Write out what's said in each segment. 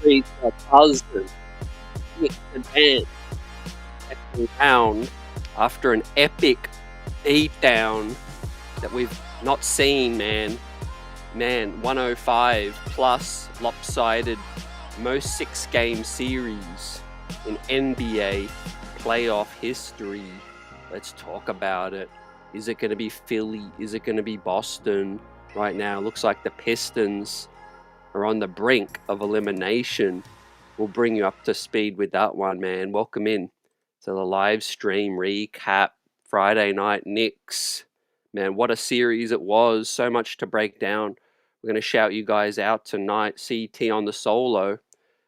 streets are buzzing. Knicks advance second round after an epic beatdown that we've not seen, man. 105 plus lopsided, most 6-game series in NBA playoff history. Let's talk about it. Is it going to be Philly? Is it going to be Boston? Right now, looks like the Pistons are on the brink of elimination. We'll bring you up to speed with that one, man. Welcome in to the live stream recap. Friday night Knicks. Man, what a series it was. So much to break down. We're going to shout you guys out tonight. CT on the solo.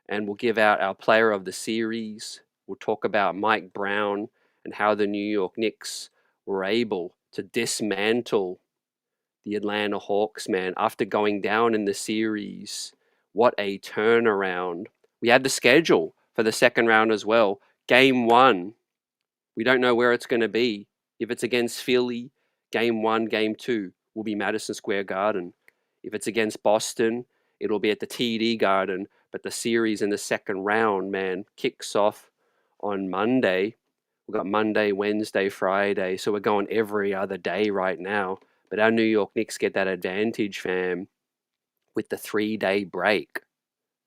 And we'll give out our player of the series. We'll talk about Mike Brown and how the New York Knicks were able to dismantle the Atlanta Hawks, man, after going down in the series. What a turnaround. We had the schedule for the second round as well. Game 1. We don't know where it's going to be. If it's against Philly, Game 1, Game 2 will be Madison Square Garden. If it's against Boston, it'll be at the TD Garden. But the series in the second round, man, kicks off on Monday. We've got Monday, Wednesday, Friday. So we're going every other day right now. But our New York Knicks get that advantage, fam, with the 3-day break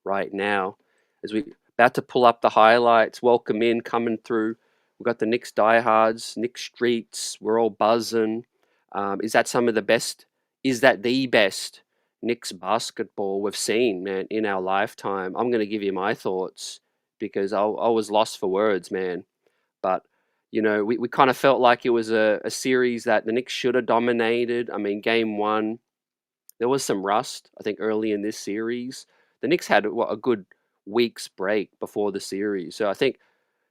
right now. As we're about to pull up the highlights, welcome in, coming through. We've got the Knicks diehards, Knicks streets. We're all buzzing. Is that some of the best? Is that the best Knicks basketball we've seen, man, in our lifetime? I'm going to give you my thoughts because I was lost for words, man. But, you know, we kind of felt like it was a series that the Knicks should have dominated. I mean, Game 1, there was some rust, I think, early in this series. The Knicks had a good week's break before the series. So I think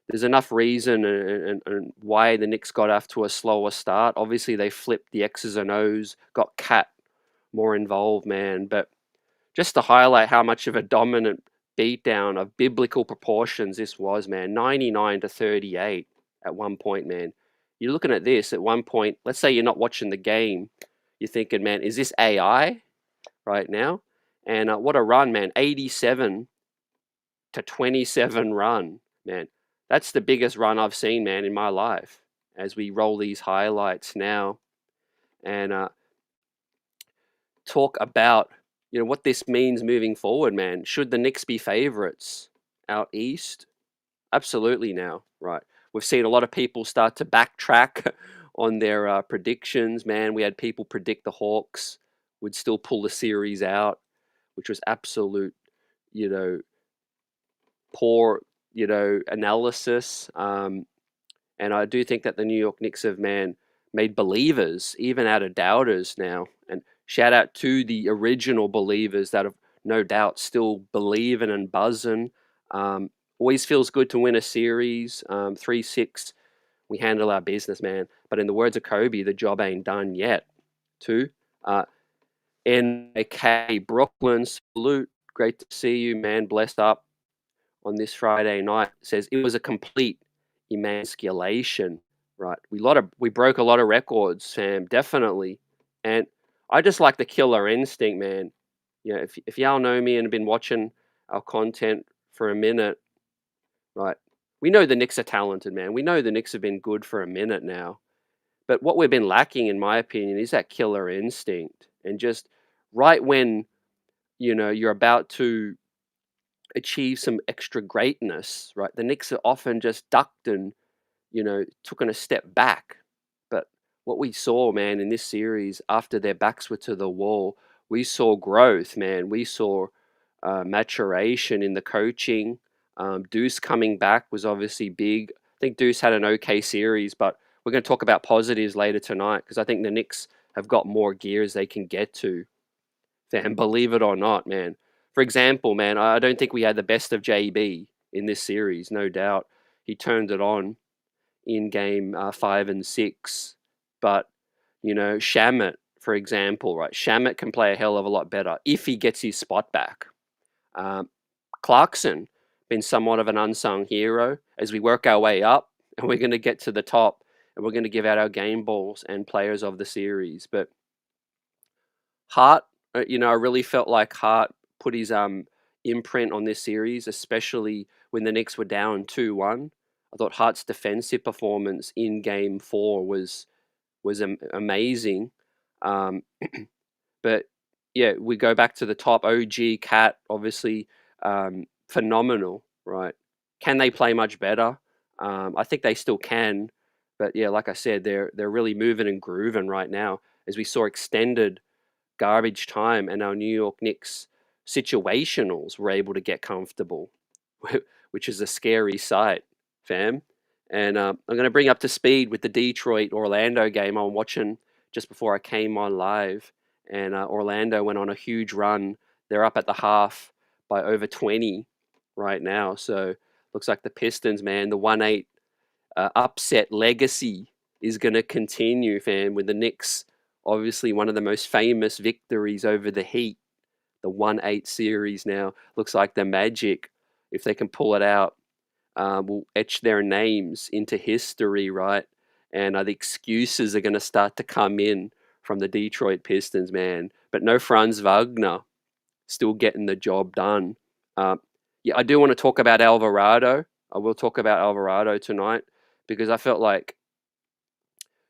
there's enough reason and why the Knicks got off to a slower start. Obviously, they flipped the X's and O's, got Cat more involved, man. But just to highlight how much of a dominant beatdown of biblical proportions this was, man. 99-38 at one point, man. You're looking at this at one point. Let's say you're not watching the game. You're thinking, man, is this AI right now? And what a run, man. 87-27 run, man. That's the biggest run I've seen, man, in my life. As we roll these highlights now and talk about, you know, what this means moving forward, man. Should the Knicks be favorites out east? Absolutely now, right? We've seen a lot of people start to backtrack on their predictions, man. We had people predict the Hawks would still pull the series out, which was absolute, you know, poor, you know, analysis. And I do think that the New York Knicks have, man, made believers even out of doubters now. And shout out to the original believers that have no doubt still believing and buzzing. Always feels good to win a series. 3-6, we handle our business, man. But in the words of Kobe, the job ain't done yet. 2, NK Brooklyn, salute. Great to see you, man. Blessed up on this Friday night. Says it was a complete emasculation, right? We broke a lot of records, Sam, definitely. And I just like the killer instinct, man. You know, if y'all know me and have been watching our content for a minute, right? We know the Knicks are talented, man. We know the Knicks have been good for a minute now. But what we've been lacking, in my opinion, is that killer instinct. And just right when, you know, you're about to achieve some extra greatness, right? The Knicks are often just ducked and, you know, took a step back. But what we saw, man, in this series, after their backs were to the wall, we saw growth, man. We saw maturation in the coaching. Deuce coming back was obviously big. I think Deuce had an okay series, but we're going to talk about positives later tonight because I think the Knicks have got more gears they can get to. And believe it or not, man. For example, man, I don't think we had the best of JB in this series, no doubt. He turned it on in game 5 and 6. But, you know, Shamet, for example, right? Shamet can play a hell of a lot better if he gets his spot back. Clarkson, been somewhat of an unsung hero as we work our way up and we're going to get to the top and we're going to give out our game balls and players of the series. But Hart, you know, I really felt like Hart put his imprint on this series, especially when the Knicks were down 2-1. I thought Hart's defensive performance in Game 4 was amazing. Um, but yeah, we go back to the top. OG, Cat, obviously, phenomenal, right? Can they play much better? I think they still can, but yeah, like I said, they're really moving and grooving right now. As we saw extended garbage time, and our New York Knicks situationals were able to get comfortable, which is a scary sight, fam. And I'm going to bring up to speed with the Detroit Orlando game I'm watching just before I came on live. And Orlando went on a huge run. They're up at the half by over 20 right now. So looks like the Pistons, man, the 1-8 upset legacy is going to continue, fam, with the Knicks. Obviously, one of the most famous victories over the Heat, the 1-8 series now. Looks like the Magic, if they can pull it out, will etch their names into history, right? And the excuses are going to start to come in from the Detroit Pistons, man. But no Franz Wagner, still getting the job done. Yeah, I do want to talk about Alvarado. I will talk about Alvarado tonight because I felt like,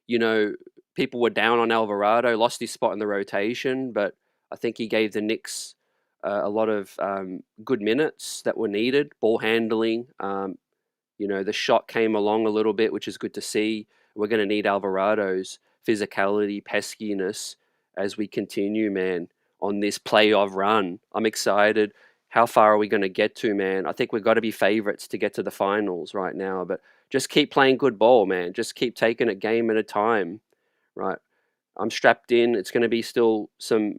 you know, people were down on Alvarado, lost his spot in the rotation, but I think he gave the Knicks a lot of good minutes that were needed, ball handling. The shot came along a little bit, which is good to see. We're going to need Alvarado's physicality, peskiness as we continue, man, on this playoff run. I'm excited. How far are we going to get to, man? I think we've got to be favorites to get to the finals right now, but just keep playing good ball, man. Just keep taking it game at a time, right? I'm strapped in. It's going to be still some,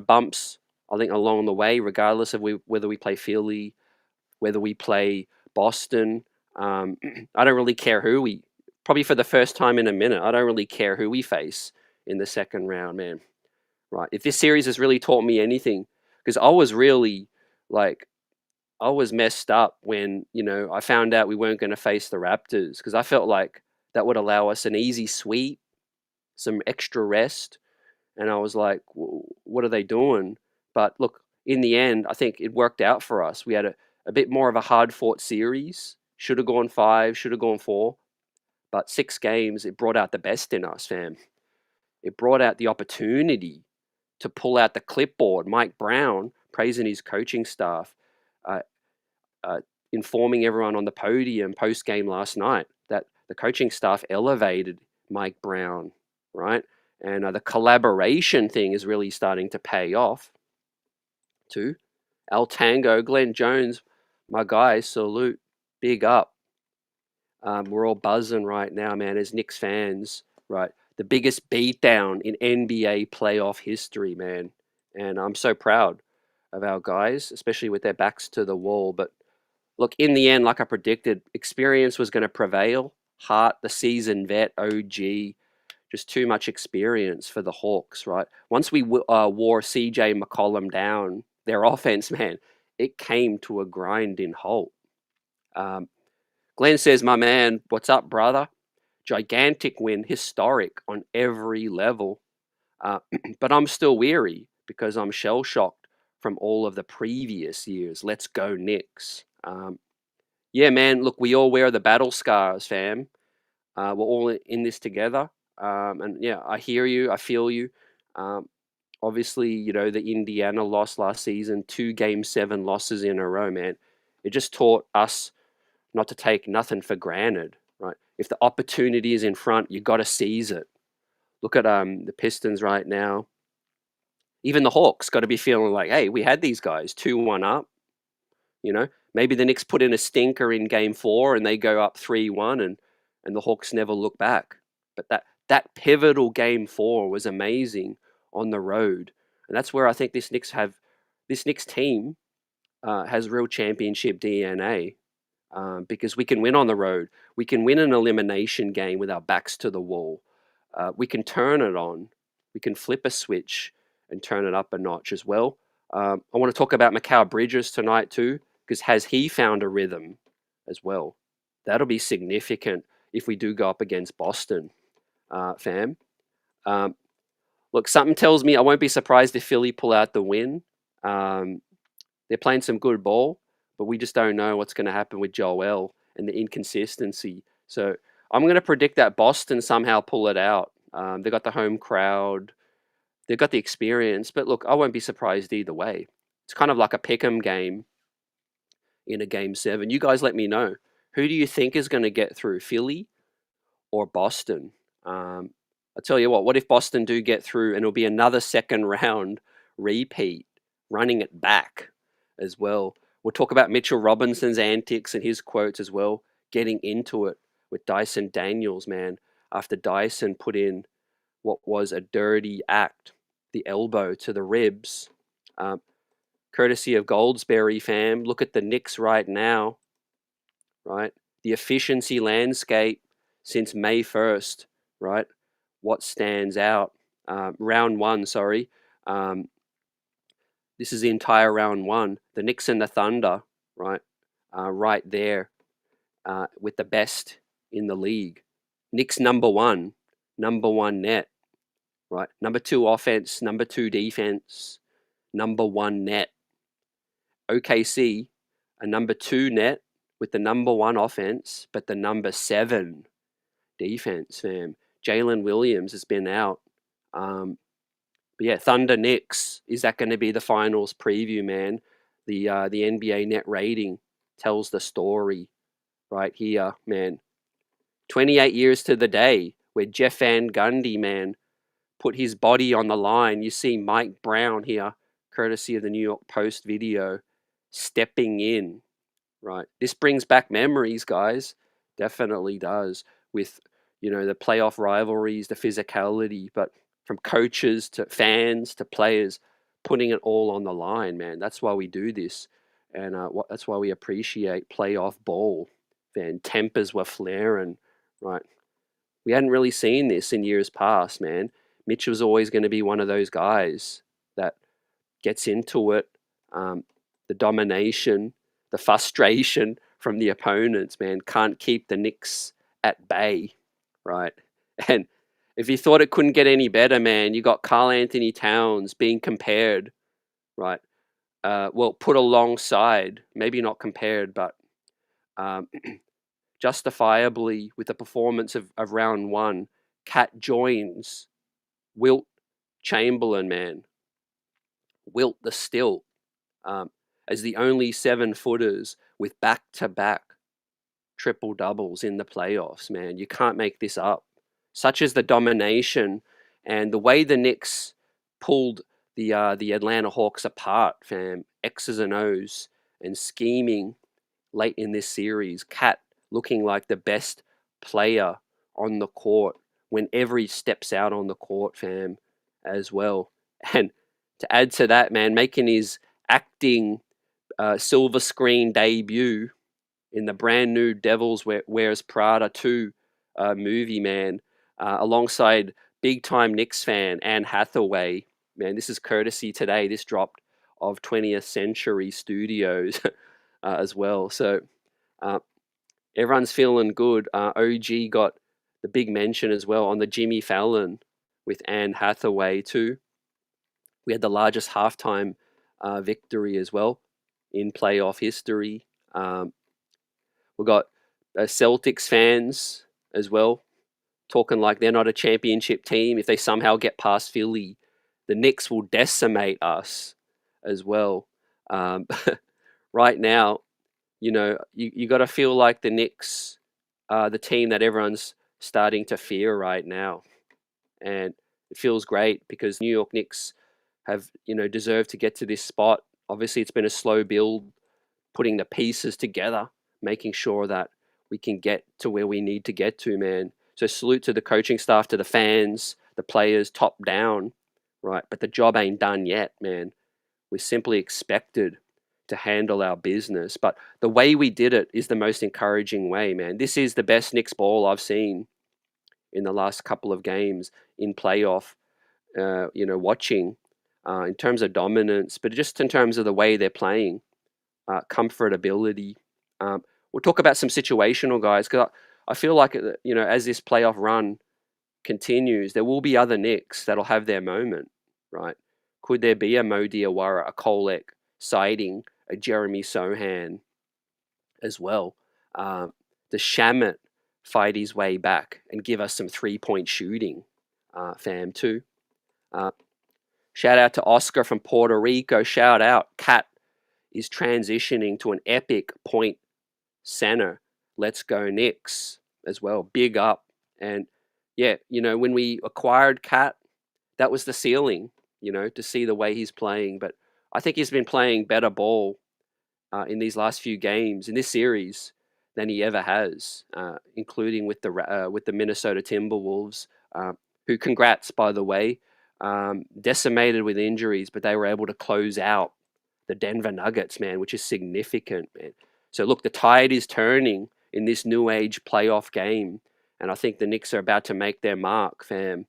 bumps, I think, along the way, regardless of whether we play Philly, whether we play Boston. I don't really care who we, probably for the first time in a minute, I don't really care who we face in the second round, man. Right. If this series has really taught me anything, because I was really like, I was messed up when, I found out we weren't going to face the Raptors because I felt like that would allow us an easy sweep, some extra rest. And I was like, what are they doing? But look, in the end, I think it worked out for us. We had a bit more of a hard fought series. Should have gone 5, should have gone 4. But 6 games, it brought out the best in us, fam. It brought out the opportunity to pull out the clipboard. Mike Brown praising his coaching staff, uh, uh, informing everyone on the podium post game last night that the coaching staff elevated Mike Brown, right? And the collaboration thing is really starting to pay off too. Al Tango, Glenn Jones, my guys, salute, big up. We're all buzzing right now, man, as Knicks fans, right? The biggest beatdown in NBA playoff history, man. And I'm so proud of our guys, especially with their backs to the wall. But look, in the end, like I predicted, experience was going to prevail. Hart, the seasoned vet, OG, just too much experience for the Hawks, right? Once we wore CJ McCollum down, their offense, man, it came to a grinding halt. Glenn says, my man, what's up, brother? Gigantic win, historic on every level. But I'm still weary because I'm shell-shocked from all of the previous years. Let's go Knicks. Yeah, man, look, we all wear the battle scars, fam. We're all in this together. And yeah, I hear you. I feel you. Obviously, the Indiana loss last season, 2 Game 7 losses in a row, man. It just taught us not to take nothing for granted, right? If the opportunity is in front, you got to seize it. Look at the Pistons right now. Even the Hawks got to be feeling like, hey, we had these guys 2-1 up. Maybe the Knicks put in a stinker in Game 4 and they go up 3-1, and the Hawks never look back. But that pivotal Game 4 was amazing on the road, and that's where I think this Knicks team has real championship DNA. Because we can win on the road. We can win an elimination game with our backs to the wall. We can turn it on. We can flip a switch and turn it up a notch as well. I want to talk about Mikal Bridges tonight too, because has he found a rhythm as well? That'll be significant if we do go up against Boston, fam. Look, something tells me I won't be surprised if Philly pull out the win. they're playing some good ball, but we just don't know what's going to happen with Joel and the inconsistency. So I'm going to predict that Boston somehow pull it out. They got the home crowd, they've got the experience, but look, I won't be surprised either way. It's kind of like a pick'em game in a game 7. You guys let me know. Who do you think is going to get through, Philly or Boston? I tell you what if Boston do get through, and it'll be another second round repeat, running it back as well. We'll talk about Mitchell Robinson's antics and his quotes as well, getting into it with Dyson Daniels, man, after Dyson put in what was a dirty act, the elbow to the ribs. Courtesy of Goldsberry, fam. Look at the Knicks right now, right? The efficiency landscape since May 1st, right? What stands out? Round 1, sorry. This is the entire round 1. The Knicks and the Thunder, right? Right there with the best in the league. Knicks number 1 net, right? Number 2 offense, number 2 defense, number 1 net. OKC, a number 2 net with the number 1 offense, but the number 7 defense, fam. Jalen Williams has been out. But yeah, Thunder Knicks, is that going to be the finals preview, man? The NBA net rating tells the story right here, man. 28 years to the day where Jeff Van Gundy, man, put his body on the line. You see Mike Brown here, courtesy of the New York Post video, stepping in, right? This brings back memories, guys. Definitely does, with, the playoff rivalries, the physicality, but from coaches to fans to players, putting it all on the line, man. That's why we do this. And that's why we appreciate playoff ball. And tempers were flaring, right? We hadn't really seen this in years past, man. Mitch was always going to be one of those guys that gets into it, the domination, the frustration from the opponents, man, can't keep the Knicks at bay, right? And if you thought it couldn't get any better, man, you got Karl Anthony Towns being compared, right? Well, put alongside, maybe not compared, but justifiably with the performance of round 1, Cat joins Wilt Chamberlain, man. Wilt the Stilt, as the only 7-footers with back-to-back triple doubles in the playoffs, man. You can't make this up. Such is the domination and the way the Knicks pulled the Atlanta Hawks apart, fam. X's and O's and scheming late in this series. Cat looking like the best player on the court whenever he steps out on the court, fam, as well. And to add to that, man, making his acting silver screen debut in the brand new Devils Wears Prada 2 movie, man, alongside big-time Knicks fan Anne Hathaway. Man, this is courtesy today. This dropped of 20th Century Studios as well. So everyone's feeling good. OG got the big mention as well on the Jimmy Fallon with Anne Hathaway too. We had the largest halftime victory as well in playoff history. We've got Celtics fans as well talking like they're not a championship team. If they somehow get past Philly, the Knicks will decimate us as well. Right now, you got to feel like the Knicks are the team that everyone's starting to fear right now. And it feels great because New York Knicks have, deserved to get to this spot. Obviously, it's been a slow build, putting the pieces together, making sure that we can get to where we need to get to, man. So salute to the coaching staff, to the fans, the players, top down, right? But the job ain't done yet, man. We're simply expected to handle our business. But the way we did it is the most encouraging way, man. This is the best Knicks ball I've seen in the last couple of games in playoff, watching in terms of dominance, but just in terms of the way they're playing, comfortability. We'll talk about some situational guys because I feel like, as this playoff run continues, there will be other Knicks that'll have their moment, right? Could there be a Mo Diawara, a Kolek sighting, Jeremy Sohan as well. Does Shamit fight his way back and give us some 3-point shooting, fam, too? Shout out to Oscar from Puerto Rico. Shout out. Cat is transitioning to an epic point center. Let's go Knicks as well. Big up. And yeah, when we acquired Cat, that was the ceiling, to see the way he's playing. But I think he's been playing better ball in these last few games in this series than he ever has, including with the Minnesota Timberwolves, who, congrats, by the way, decimated with injuries, but they were able to close out the Denver Nuggets, man, which is significant, man. So look, the tide is turning in this new age playoff game, and I think the Knicks are about to make their mark, fam,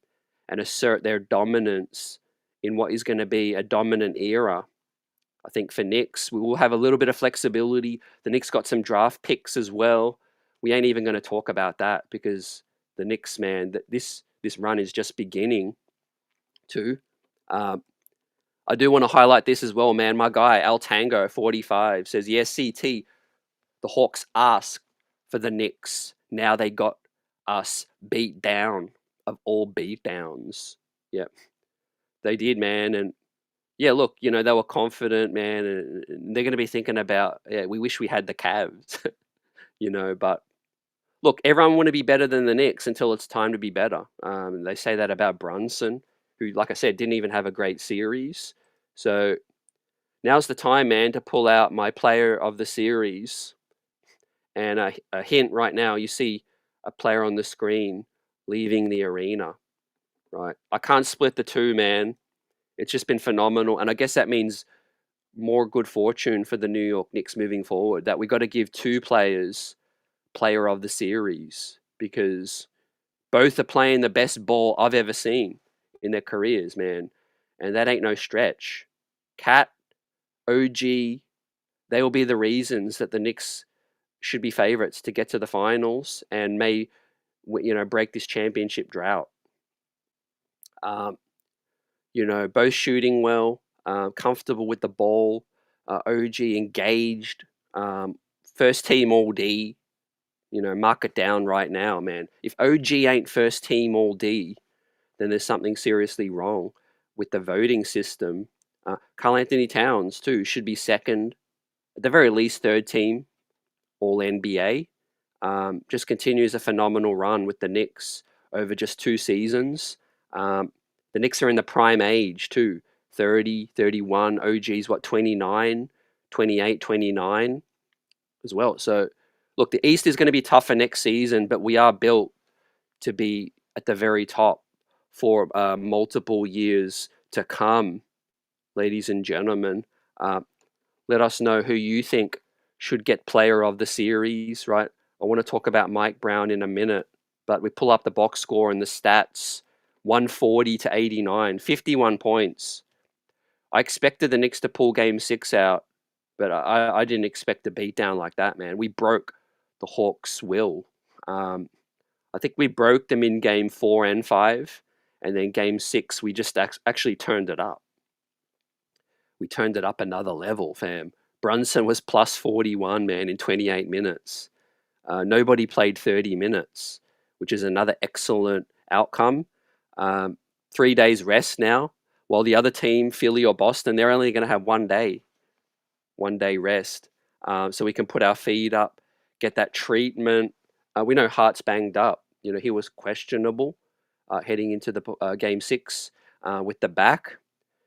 and assert their dominance in what is going to be a dominant era. I think for Knicks, we will have a little bit of flexibility. The Knicks got some draft picks as well. We ain't even going to talk about that because the Knicks, man, this run is just beginning too. I do want to highlight this as well, man. My guy, Al Tango, 45, says, yes, CT, the Hawks asked for the Knicks. Now they got us beat down of all beatdowns. Yep, they did, man. And yeah, look, they were confident, man. And they're going to be thinking about, yeah, we wish we had the Cavs, but look, everyone want to be better than the Knicks until it's time to be better. They say that about Brunson, who, like I said, didn't even have a great series. So now's the time, man, to pull out my player of the series. And a hint right now, you see a player on the screen leaving the arena, right? I can't split the two, man. It's just been phenomenal. And I guess that means more good fortune for the New York Knicks moving forward, that we got to give two players player of the series because both are playing the best ball I've ever seen in their careers, man. And that ain't no stretch. Cat, OG, they will be the reasons that the Knicks should be favorites to get to the finals and may, break this championship drought. Both shooting well, comfortable with the ball, OG engaged, first team all D, mark it down right now, man. If OG ain't first team all D, then there's something seriously wrong with the voting system. Karl Anthony Towns, too, should be second, at the very least third team all NBA. Just continues a phenomenal run with the Knicks over just 2 seasons. The Knicks are in the prime age too, 30, 31, OG's 29, 28, 29 as well. So look, the East is going to be tough for next season, but we are built to be at the very top for multiple years to come, ladies and gentlemen. Let us know who you think should get player of the series, right? I want to talk about Mike Brown in a minute, but we pull up the box score and the stats, 140 to 89, 51 points. I expected the Knicks to pull game 6 out, but I didn't expect a beatdown like that, man. We broke the Hawks' will. I think we broke them in game 4 and 5, and then game 6, we just actually turned it up. We turned it up another level, fam. Brunson was plus 41, man, in 28 minutes. Nobody played 30 minutes, which is another excellent outcome. 3 days rest now, while the other team, Philly or Boston, they're only going to have 1 day rest. So we can put our feet up, get that treatment. We know Hart's banged up. He was questionable heading into the game 6 with the back.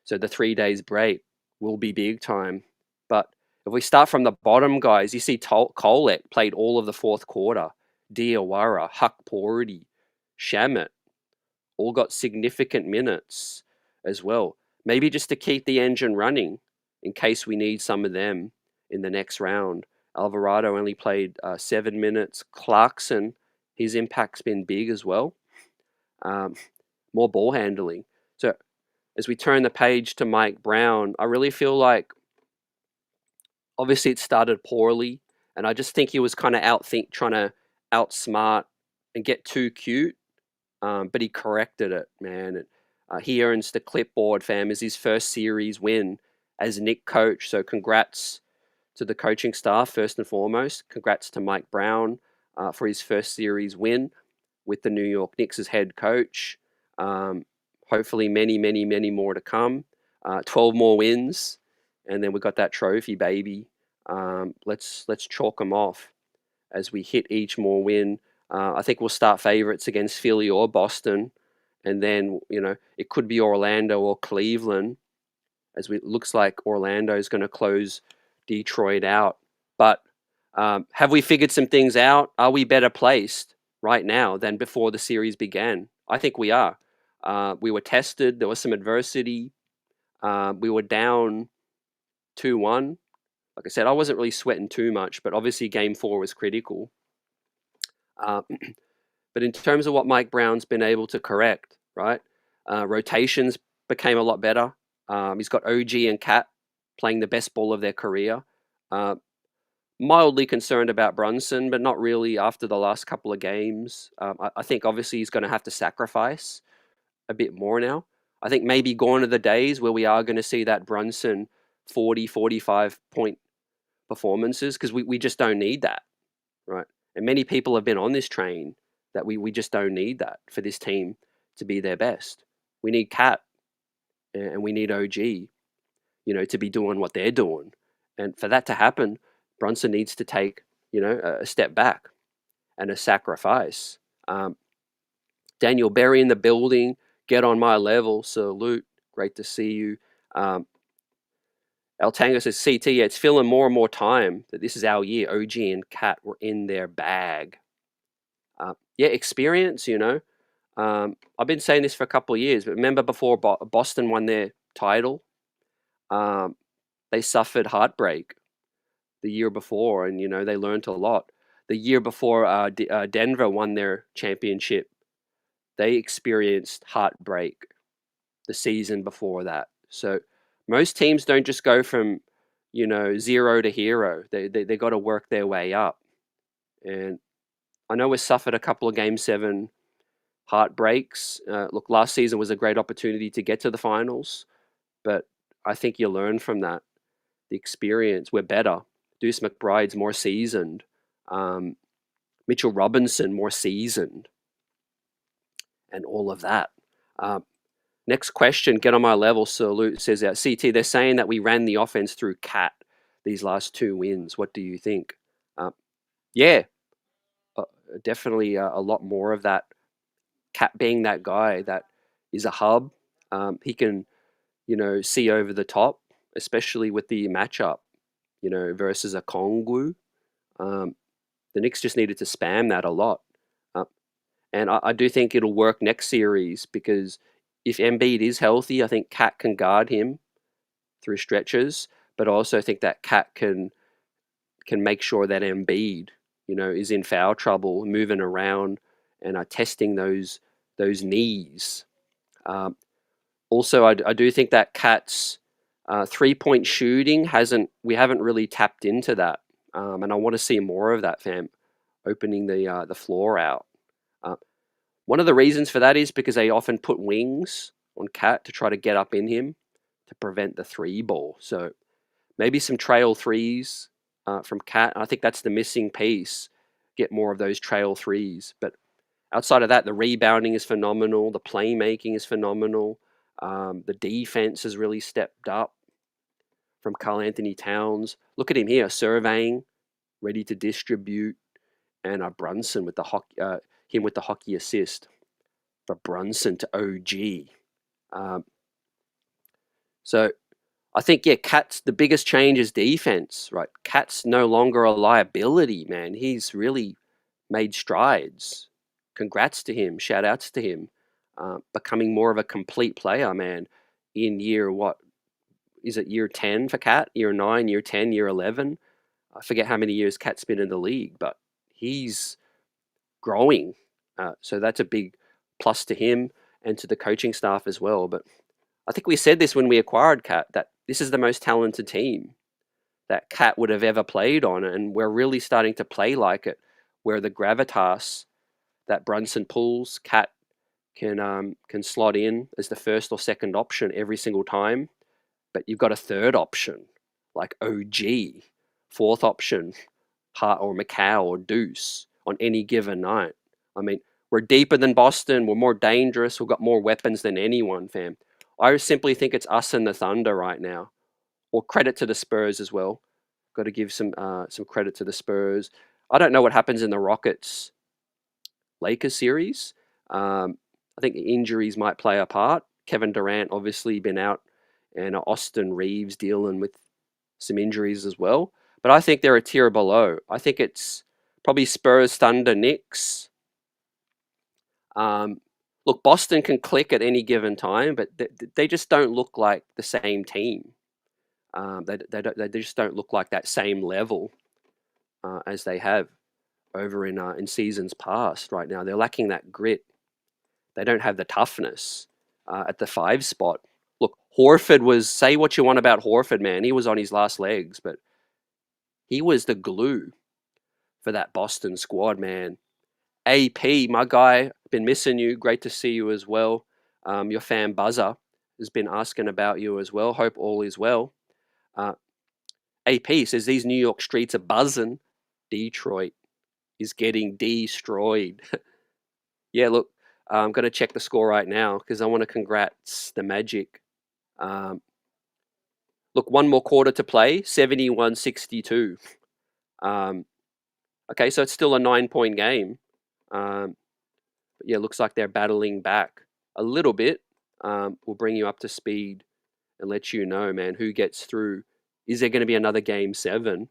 So the 3 days break will be big time. But if we start from the bottom, guys, you see Kolek played all of the fourth quarter. Diawara, Huck Porty, Shamit, all got significant minutes as well. Maybe just to keep the engine running in case we need some of them in the next round. Alvarado only played 7 minutes. Clarkson, his impact's been big as well. More ball handling. So as we turn the page to Mike Brown, I really feel like obviously it started poorly, and I just think he was kind of trying to outsmart and get too cute, but he corrected it, man. He earns the clipboard, fam, as his first series win as Knick coach. So congrats to the coaching staff, first and foremost. Congrats to Mike Brown for his first series win with the New York Knicks as head coach. Hopefully many, many, many more to come. 12 more wins, and then we got that trophy, baby. Let's chalk them off as we hit each more win. I think we'll start favorites against Philly or Boston, and then it could be Orlando or Cleveland, as it looks like Orlando is going to close Detroit out. But have we figured some things out? Are we better placed right now than before the series began? I think we are. We were tested. There was some adversity. We were down 2-1. Like I said, I wasn't really sweating too much, but obviously Game 4 was critical. But in terms of what Mike Brown's been able to correct, right? Rotations became a lot better. He's got OG and Cat playing the best ball of their career. Mildly concerned about Brunson, but not really after the last couple of games. I think obviously he's going to have to sacrifice a bit more now. I think maybe gone are the days where we are going to see that Brunson 40, 45 point performances, because we just don't need that, right? And many people have been on this train that we just don't need that for this team to be their best. We need Cat and we need OG, to be doing what they're doing. And for that to happen, Brunson needs to take, a step back and a sacrifice. Daniel Berry in the building, get on my level, salute, great to see you. El Tango says, CT, yeah, it's feeling more and more time that this is our year. OG and Cat were in their bag. Yeah, experience, I've been saying this for a couple of years, but remember before Boston won their title, they suffered heartbreak the year before, and, they learned a lot. The year before Denver won their championship, they experienced heartbreak the season before that. So most teams don't just go from, 0 to hero. They got to work their way up. And I know we suffered a couple of Game 7 heartbreaks. Look, last season was a great opportunity to get to the finals, but I think you learn from that. The experience, we're better. Deuce McBride's more seasoned. Mitchell Robinson more seasoned. And all of that. Next question, get on my level, salute, says CT, they're saying that we ran the offense through Cat these last 2 wins. What do you think? Yeah, definitely a lot more of that. Cat being that guy that is a hub. He can, see over the top, especially with the matchup, versus a Kongwu. The Knicks just needed to spam that a lot. And I do think it'll work next series, because if Embiid is healthy, I think Cat can guard him through stretches, but I also think that Cat can make sure that Embiid, is in foul trouble, moving around, and are testing those knees. Also, I do think that Cat's 3-point shooting we haven't really tapped into that, and I want to see more of that, fam, opening the floor out. One of the reasons for that is because they often put wings on Cat to try to get up in him to prevent the 3 ball. So maybe some trail threes from Cat. I think that's the missing piece. Get more of those trail threes. But outside of that, the rebounding is phenomenal. The playmaking is phenomenal. The defense has really stepped up from Karl Anthony Towns. Look at him here, surveying, ready to distribute, and Brunson with the hockey. Him with the hockey assist for Brunson to OG. So I think, yeah, Cat's the biggest change is defense, right? Cat's no longer a liability, man. He's really made strides. Congrats to him. Shout outs to him. Becoming more of a complete player, man, in year, what is it, year 10 for Cat? Year 9, year 10, year 11? I forget how many years Cat's been in the league, but he's growing. So that's a big plus to him and to the coaching staff as well. But I think we said this when we acquired Cat, that this is the most talented team that Cat would have ever played on, and we're really starting to play like it, where the gravitas that Brunson pulls, Cat can slot in as the first or second option every single time, but you've got a third option like OG fourth option, Hart or Macau or Deuce on any given night. I mean, we're deeper than Boston. We're more dangerous. We've got more weapons than anyone, fam. I simply think it's us and the Thunder right now. Or credit to the Spurs as well. Got to give some credit to the Spurs. I don't know what happens in the Rockets Lakers series. I think injuries might play a part. Kevin Durant obviously been out, and Austin Reeves dealing with some injuries as well. But I think they're a tier below. I think it's probably Spurs, Thunder, Knicks. Look, Boston can click at any given time, but they just don't look like the same team. They just don't look like that same level as they have over in seasons past. Right now, they're lacking that grit. They don't have the toughness at the 5 spot. Look, Horford was, say what you want about Horford, man. He was on his last legs, but he was the glue for that Boston squad, man. AP, my guy, been missing you. Great to see you as well. Your fan Buzzer has been asking about you as well. Hope all is well. AP says these New York streets are buzzing. Detroit is getting destroyed. Yeah, look, I'm going to check the score right now because I want to congrats the Magic. Look, one more quarter to play, 71-62. Okay, so it's still a 9-point game. But yeah, looks like they're battling back a little bit. We'll bring you up to speed and let you know, man, who gets through. Is there going to be another game 7?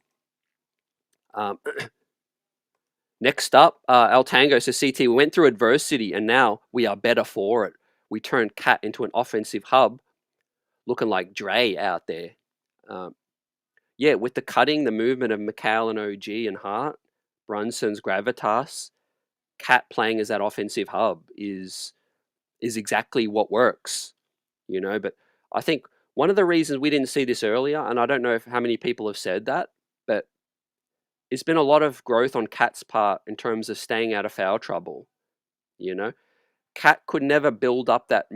Next up, El Tango says, CT, we went through adversity and now we are better for it. We turned Cat into an offensive hub, looking like Dre out there. Yeah, with the cutting, the movement of Macau and OG and Hart, Brunson's gravitas, Cat playing as that offensive hub is exactly what works, you know. But I think one of the reasons we didn't see this earlier, and I don't know how many people have said that, but it's been a lot of growth on Cat's part in terms of staying out of foul trouble. You know, Cat could never build up that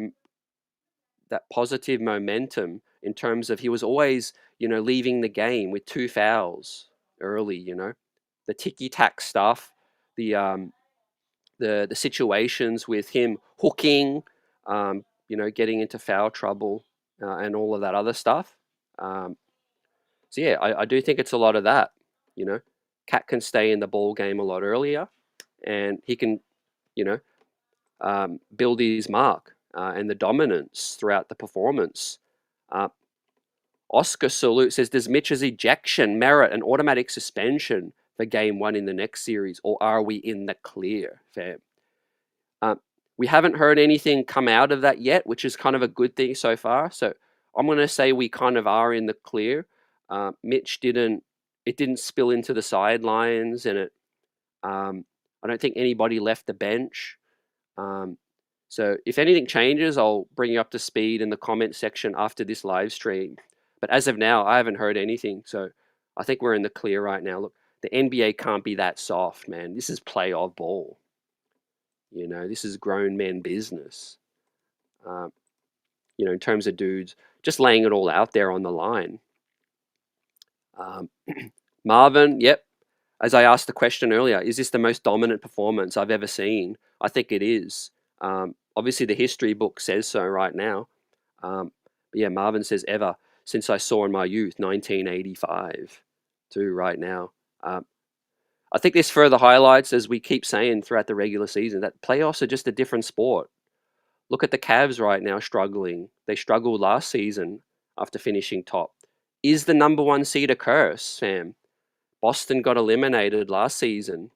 positive momentum in terms of he was always, leaving the game with 2 fouls early. The ticky tack stuff, the situations with him hooking, getting into foul trouble, and all of that other stuff. So yeah, I do think it's a lot of that. Cat can stay in the ball game a lot earlier, and he can, build his mark and the dominance throughout the performance. Oscar Salute says, does Mitch's ejection merit an automatic suspension for game 1 in the next series, or are we in the clear, fam? We haven't heard anything come out of that yet, which is kind of a good thing so far. So I'm going to say we kind of are in the clear. Mitch didn't spill into the sidelines, and I don't think anybody left the bench. So if anything changes, I'll bring you up to speed in the comment section after this live stream. But as of now, I haven't heard anything. So I think we're in the clear right now. Look, the NBA can't be that soft, man. This is playoff ball. This is grown men business. In terms of dudes, just laying it all out there on the line. Marvin, yep. As I asked the question earlier, is this the most dominant performance I've ever seen? I think it is. Obviously, the history book says so right now. But yeah, Marvin says ever since I saw in my youth, 1985 to right now. I think this further highlights, as we keep saying throughout the regular season, that playoffs are just a different sport. Look at the Cavs right now struggling. They struggled last season after finishing top. Is the number 1 seed a curse, Sam? Boston got eliminated last season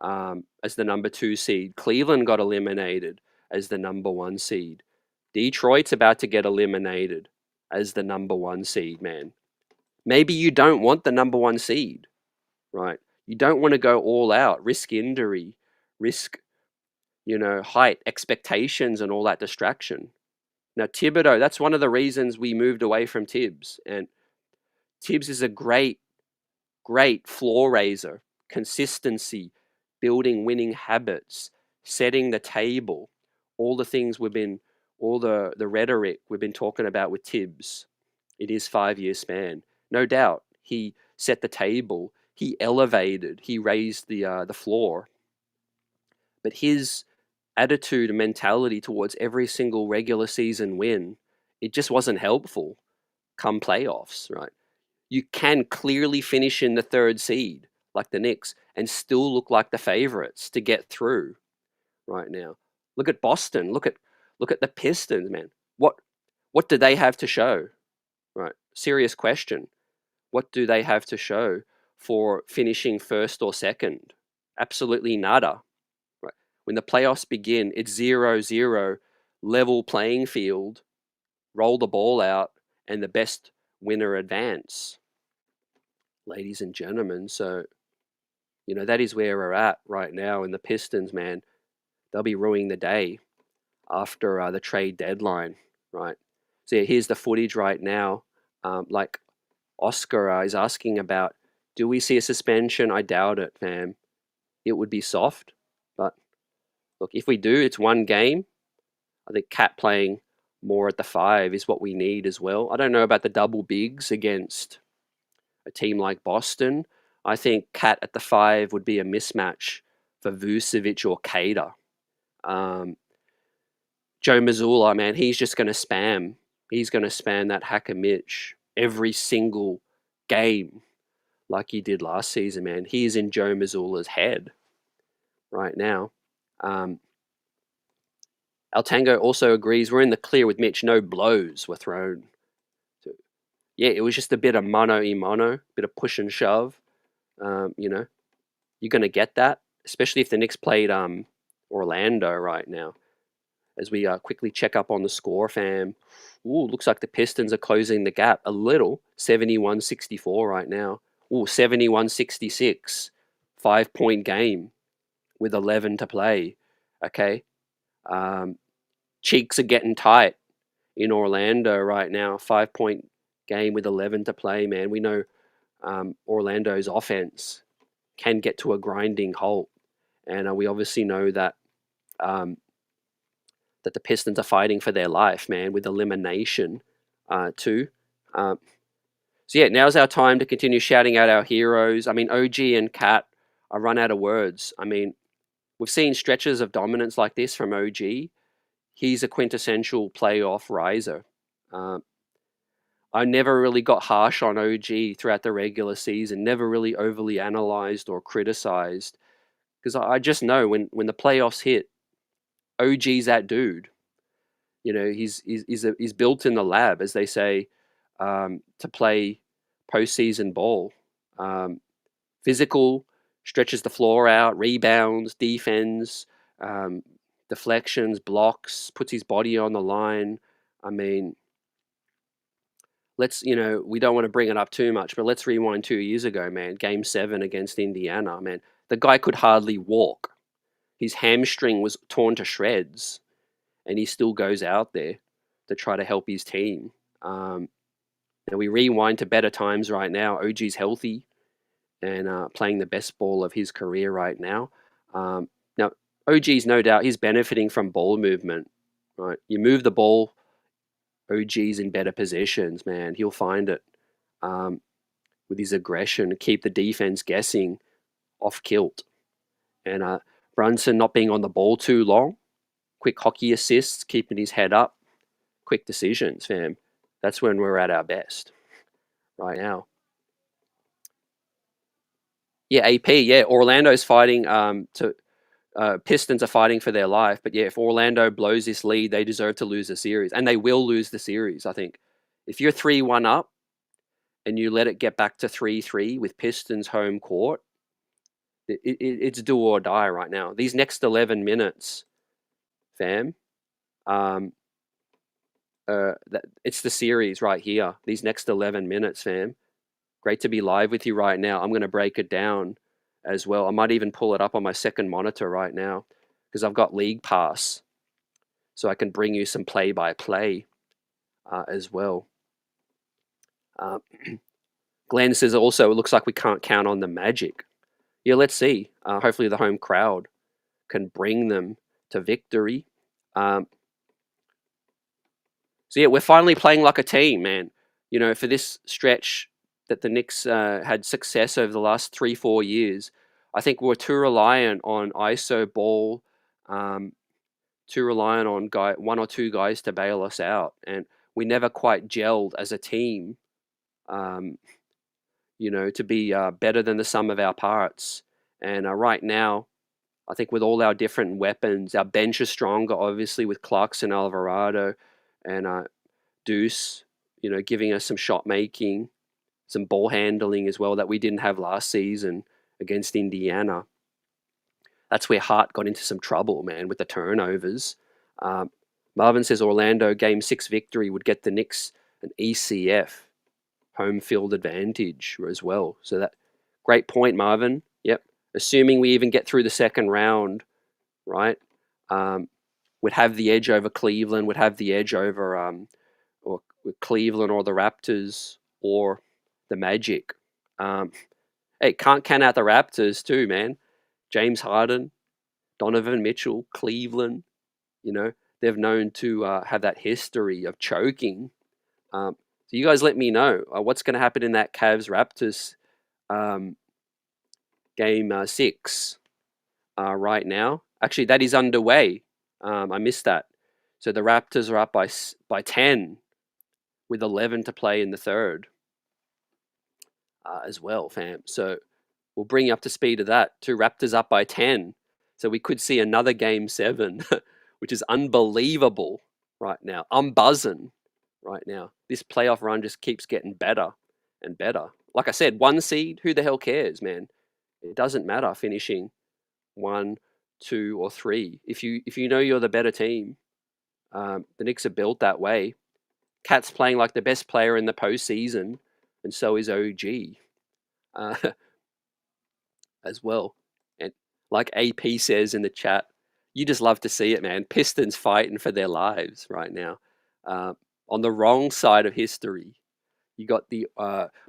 as the number 2 seed. Cleveland got eliminated as the number 1 seed. Detroit's about to get eliminated as the number 1 seed, man. Maybe you don't want the number 1 seed, right? You don't want to go all out, risk injury, risk, height, expectations, and all that distraction. Now, Thibodeau, that's one of the reasons we moved away from Tibbs. And Tibbs is a great floor raiser, consistency, building winning habits, setting the table, all the things all the rhetoric we've been talking about with Tibbs in his 5-year span. No doubt, he set the table. He elevated. He raised the floor. But his attitude and mentality towards every single regular season win, it just wasn't helpful come playoffs, right? You can clearly finish in the third seed, like the Knicks, and still look like the favorites to get through right now. Look at Boston. Look at the Pistons, man. What do they have to show? Right. Serious question. What do they have to show for finishing first or second? Absolutely nada. Right. When the playoffs begin, it's 0-0, level playing field, roll the ball out, and the best winner advance, ladies and gentlemen. So, that is where we're at right now. And the Pistons, man, they'll be ruining the day after the trade deadline, right? So, yeah, here's the footage right now. Like Oscar is asking about, do we see a suspension? I doubt it, fam. It would be soft. But look, if we do, it's one game. I think Cat playing more at the 5 is what we need as well. I don't know about the double bigs against a team like Boston. I think Cat at the 5 would be a mismatch for Vucevic or Cater. Joe Mazzulla, man, he's just going to spam. He's going to spam that Hacker Mitch every single game like he did last season, man. He is in Joe Mazzulla's head right now. Altango also agrees we're in the clear with Mitch. No blows were thrown. So, yeah, it was just a bit of mano-y-mano, bit of push and shove. You're going to get that, especially if the Knicks played Orlando right now. As we quickly check up on the score, fam. Ooh, looks like the Pistons are closing the gap a little. 71-64 right now. Ooh, 71-66. 5-point game with 11 to play. Okay. Cheeks are getting tight in Orlando right now. 5-point game with 11 to play, man. We know Orlando's offense can get to a grinding halt. And we obviously know that that the Pistons are fighting for their life, man, with elimination too. So yeah, now's our time to continue shouting out our heroes. I mean, OG and Cat, I run out of words. I mean, we've seen stretches of dominance like this from OG. He's a quintessential playoff riser. I never really got harsh on OG throughout the regular season, never really overly analyzed or criticized, because I just know when the playoffs hit, OG's that dude. He's built in the lab, as they say, to play postseason ball. Physical, stretches the floor out, rebounds, defends, deflections, blocks, puts his body on the line. I mean, we don't want to bring it up too much, but let's rewind 2 years ago, man. Game 7 against Indiana, man. The guy could hardly walk. His hamstring was torn to shreds, and he still goes out there to try to help his team. And we rewind to better times right now. OG's healthy and playing the best ball of his career right now. Now, OG's no doubt, he's benefiting from ball movement, right? You move the ball, OG's in better positions, man. He'll find it with his aggression, keep the defense guessing off kilt. And Brunson not being on the ball too long, quick hockey assists, keeping his head up, quick decisions, fam. That's when we're at our best right now. Yeah, AP, yeah, Orlando's fighting Pistons are fighting for their life, but yeah, if Orlando blows this lead, they deserve to lose the series, and they will lose the series, I think. If you're 3-1 up and you let it get back to 3-3 with Pistons home court, it's do or die right now. These next 11 minutes, fam, it's the series right here. These next 11 minutes, fam. Great to be live with you right now. I'm going to break it down as well. I might even pull it up on my second monitor right now because I've got League Pass, so I can bring you some play-by-play as well. Glenn says also, it looks like we can't count on the Magic. Yeah, let's see. Hopefully the home crowd can bring them to victory. So yeah, we're finally playing like a team, man. For this stretch, that the Knicks had success over the last 3-4 years. I think we're too reliant on ISO ball, too reliant on one or two guys to bail us out, and we never quite gelled as a team, to be better than the sum of our parts. And right now, I think with all our different weapons, our bench is stronger, obviously, with Clarkson, Alvarado, and Deuce, giving us some shot making, some ball handling as well that we didn't have last season against Indiana. That's where Hart got into some trouble, man, with the turnovers. Marvin says Orlando Game 6 victory would get the Knicks an ECF, home field advantage as well. So that great point, Marvin. Yep. Assuming we even get through the second round, right? Would have the edge over Cleveland, would have the edge over or Cleveland or the Raptors or the Magic. Hey, can't count out the Raptors too, man. James Harden, Donovan Mitchell, Cleveland, they've known to have that history of choking. So you guys let me know what's going to happen in that Cavs-Raptors Game 6 right now. Actually, that is underway. I missed that. So the Raptors are up by 10 with 11 to play in the third as well, fam. So we'll bring you up to speed of that. Two Raptors up by 10. So we could see another Game 7, which is unbelievable right now. I'm buzzing right now. This playoff run just keeps getting better and better. Like I said, 1 seed, who the hell cares, man? It doesn't matter finishing 1, 2, or 3. If you know you're the better team, the Knicks are built that way. Cat's playing like the best player in the postseason, and so is OG as well. And like AP says in the chat, you just love to see it, man. Pistons fighting for their lives right now. On the wrong side of history, you got the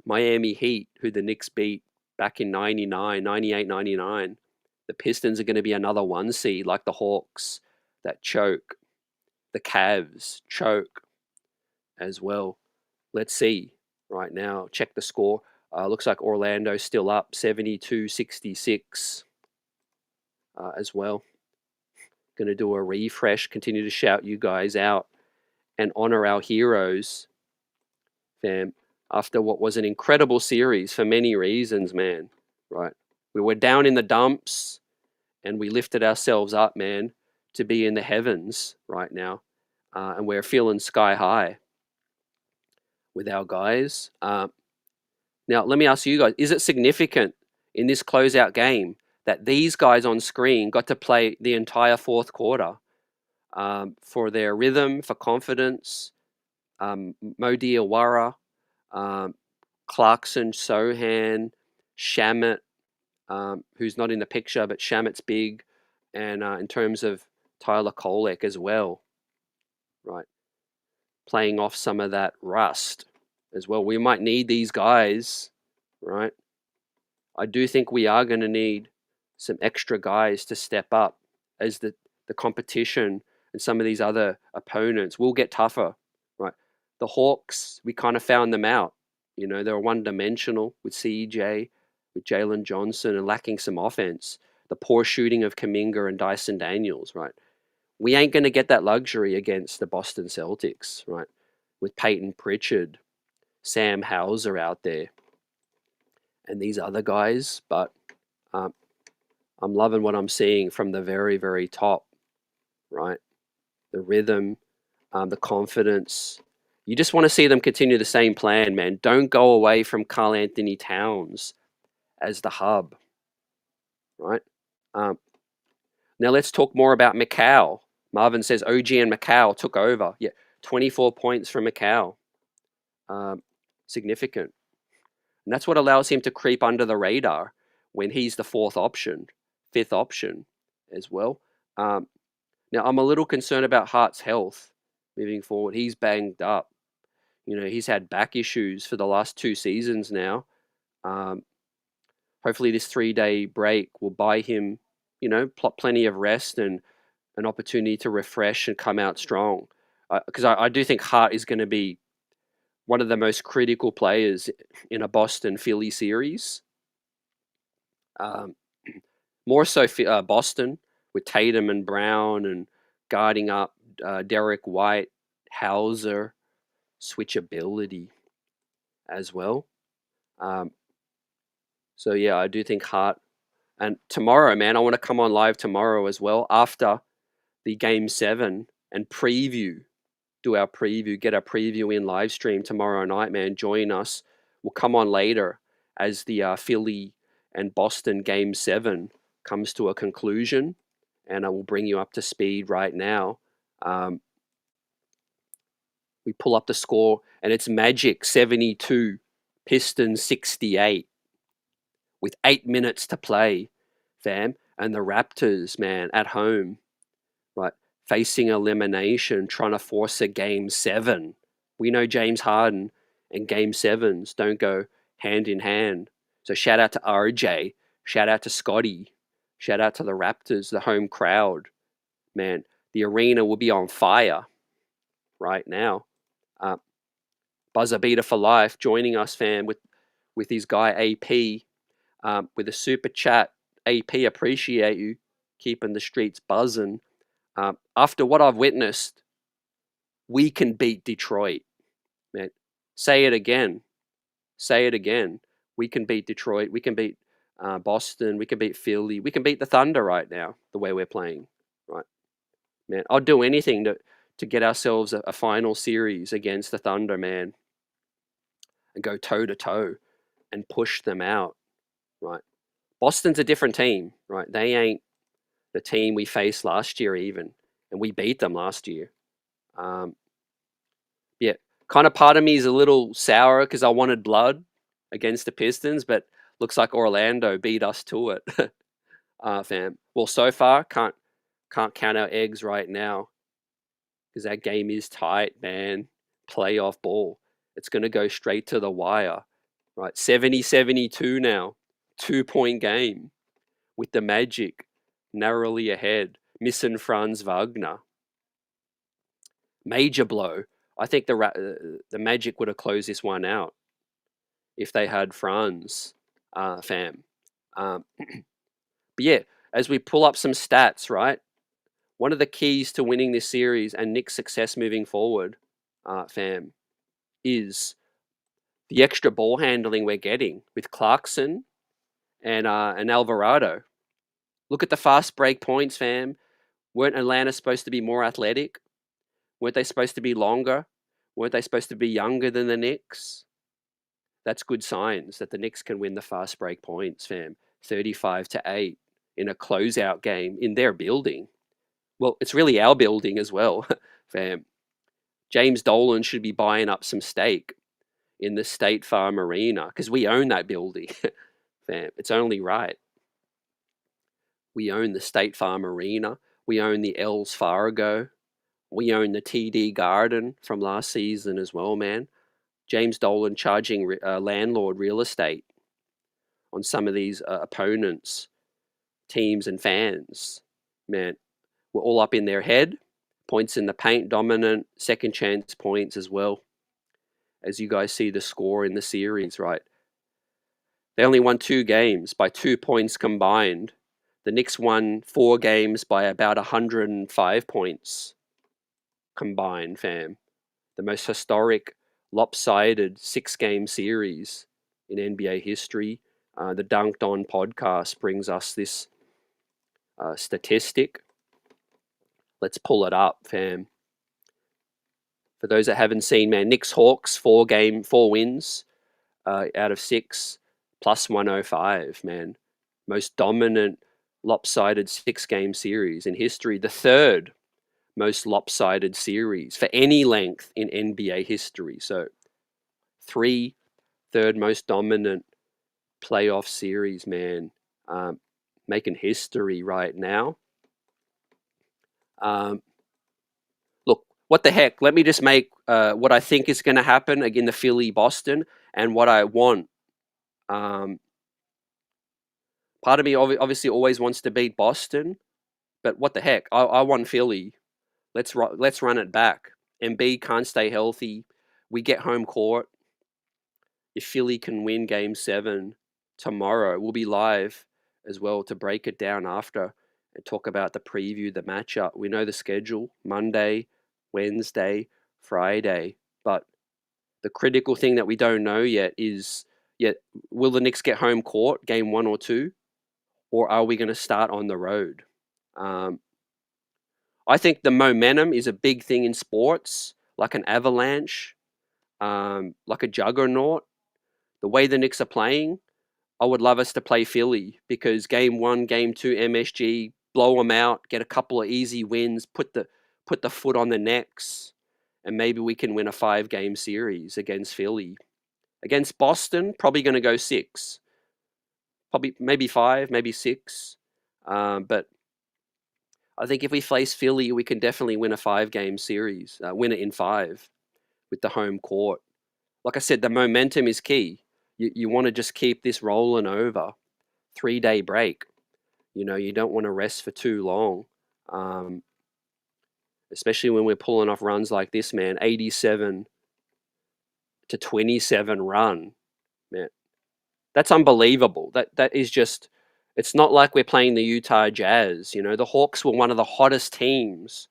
Miami Heat, who the Knicks beat back in 98, 99. The Pistons are going to be another 1 seed, like the Hawks that choke. The Cavs choke as well. Let's see right now. Check the score. Looks like Orlando's still up 72-66 as well. Going to do a refresh, continue to shout you guys out and honor our heroes, fam, after what was an incredible series for many reasons, man, right? We were down in the dumps and we lifted ourselves up, man, to be in the heavens right now. And we're feeling sky high with our guys. Now, let me ask you guys, is it significant in this closeout game that these guys on screen got to play the entire fourth quarter for their rhythm, for confidence? Modi Awara, Clarkson, Sohan, Shamet, who's not in the picture, but Shamet's big, and in terms of Tyler Kolek as well, right? Playing off some of that rust as well. We might need these guys, right? I do think we are going to need some extra guys to step up as the competition and some of these other opponents will get tougher, right? The Hawks, we kind of found them out. They were one-dimensional with CJ, with Jalen Johnson, and lacking some offense. The poor shooting of Kuminga and Dyson Daniels, right? We ain't going to get that luxury against the Boston Celtics, right? With Peyton Pritchard, Sam Hauser out there, and these other guys. But I'm loving what I'm seeing from the very, very top, right? The rhythm, the confidence. You just want to see them continue the same plan, man. Don't go away from Karl Anthony Towns as the hub, right? Now let's talk more about Mikal. Marvin says OG and Mikal took over. Yeah, 24 points from Mikal. Significant. And that's what allows him to creep under the radar when he's the fifth option as well. Now, I'm a little concerned about Hart's health moving forward. He's banged up. He's had back issues for the last 2 seasons now. Hopefully this 3-day break will buy him, plenty of rest and an opportunity to refresh and come out strong. Because I do think Hart is going to be one of the most critical players in a Boston-Philly series. More so Boston with Tatum and Brown and guarding up Derek White, Hauser, switchability as well. So yeah, I do think Hart. And tomorrow, man, I want to come on live tomorrow as well after the Game 7 and do our preview, get our preview in live stream tomorrow night, man. Join us. We'll come on later as the Philly and Boston Game 7 comes to a conclusion, and I will bring you up to speed right now. We pull up the score, and it's Magic 72, Pistons 68, with 8 minutes to play, fam. And the Raptors, man, at home, right, facing elimination, trying to force a Game 7. We know James Harden and Game 7s don't go hand in hand. So shout out to RJ, shout out to Scotty, shout out to the Raptors, the home crowd. Man, the arena will be on fire right now. Buzzer beater for life, joining us, fam, with his guy AP, with a super chat. AP, appreciate you keeping the streets buzzing. After what I've witnessed, we can beat Detroit, man. Say it again. Say it again. We can beat Detroit. We can beat Boston. We can beat Philly. We can beat the Thunder right now, the way we're playing, right? Man, I'd do anything to get ourselves a final series against the Thunder, man, and go toe-to-toe and push them out, right? Boston's a different team, right? They ain't the team we faced last year even, and we beat them last year. Yeah, kind of part of me is a little sour because I wanted blood against the Pistons, but looks like Orlando beat us to it, fam. Well, so far, can't count our eggs right now because that game is tight, man. Playoff ball. It's going to go straight to the wire, right? 70-72 now. 2-point game with the Magic narrowly ahead. Missing Franz Wagner. Major blow. I think the Magic would have closed this one out if they had Franz, fam. But yeah, as we pull up some stats, right? One of the keys to winning this series and Knicks' success moving forward, fam, is the extra ball handling we're getting with Clarkson and Alvarado. Look at the fast break points, fam. Weren't Atlanta supposed to be more athletic? Weren't they supposed to be longer? Weren't they supposed to be younger than the Knicks? That's good signs that the Knicks can win the fast break points, fam. 35-8 in a closeout game in their building. Well, it's really our building as well, fam. James Dolan should be buying up some stake in the State Farm Arena because we own that building, fam. It's only right. We own the State Farm Arena. We own the Els Fargo. We own the TD Garden from last season as well, man. James Dolan charging landlord real estate on some of these opponents, teams and fans. Man, we're all up in their head. Points in the paint dominant, second chance points as well. As you guys see the score in the series, right? They only won 2 games by 2 points combined. The Knicks won 4 games by about 105 points combined, fam. The most historic, lopsided 6-game series in NBA history. The Dunked On podcast brings us this statistic. Let's pull it up, fam. For those that haven't seen, man, Knicks Hawks 4 wins out of 6, plus 105, man. Most dominant, lopsided 6-game series in history. The third most lopsided series for any length in NBA history. So 3 third most dominant playoff series, man. Making history right now. Look, what the heck? Let me just make what I think is going to happen again, the Philly-Boston, and what I want. Part of me obviously always wants to beat Boston, but what the heck? I want Philly. Let's run it back. Embiid can't stay healthy. we get home court. If Philly can win Game 7 tomorrow, we'll be live as well to break it down after and talk about the preview, the matchup. We know the schedule, Monday, Wednesday, Friday. But the critical thing that we don't know yet is, will the Knicks get home court, Game 1 or 2? Or are we going to start on the road? I think the momentum is a big thing in sports, like an avalanche, like a juggernaut. The way the Knicks are playing, I would love us to play Philly because Game 1, Game 2, MSG, blow them out, get a couple of easy wins, put the foot on the necks, and maybe we can win a 5-game series against Philly. Against Boston, probably going to go 6. Probably maybe 5, maybe 6. But I think if we face Philly, we can definitely win a 5-game series, win it in 5 with the home court. Like I said, the momentum is key. You want to just keep this rolling over. 3-day break. You don't want to rest for too long. Especially when we're pulling off runs like this, man. 87-27 run. Man, that's unbelievable. That is just, it's not like we're playing the Utah Jazz. The Hawks were one of the hottest teams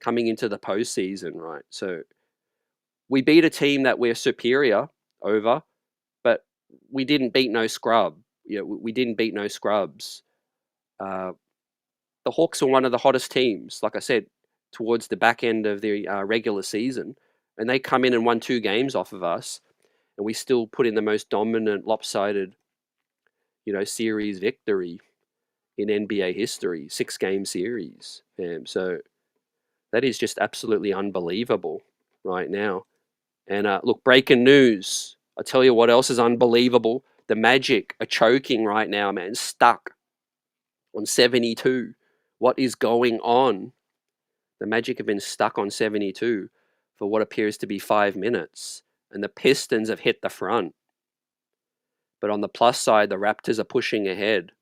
coming into the postseason, right? So we beat a team that we're superior over, but we didn't beat no scrub. We didn't beat no scrubs. The Hawks are one of the hottest teams, like I said, towards the back end of the regular season, and they come in and won 2 games off of us, and we still put in the most dominant, lopsided, series victory in NBA history, 6-game series. So that is just absolutely unbelievable right now. And look, breaking news. I'll tell you what else is unbelievable. The Magic are choking right now, man, stuck on 72. What is going on? The Magic have been stuck on 72 for what appears to be 5 minutes, and the Pistons have hit the front. But on the plus side, the Raptors are pushing ahead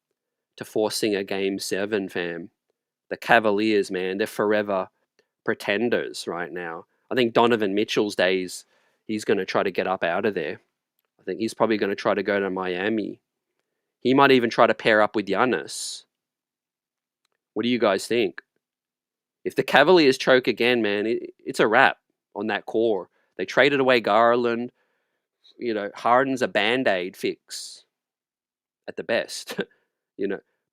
to forcing a Game 7, fam. The Cavaliers, man, they're forever pretenders right now. I think Donovan Mitchell's days, he's going to try to get up out of there. I think he's probably going to try to go to Miami. He might even try to pair up with Giannis. What do you guys think? If the Cavaliers choke again, man, it's a wrap on that core. They traded away Garland. Harden's a Band-Aid fix at the best.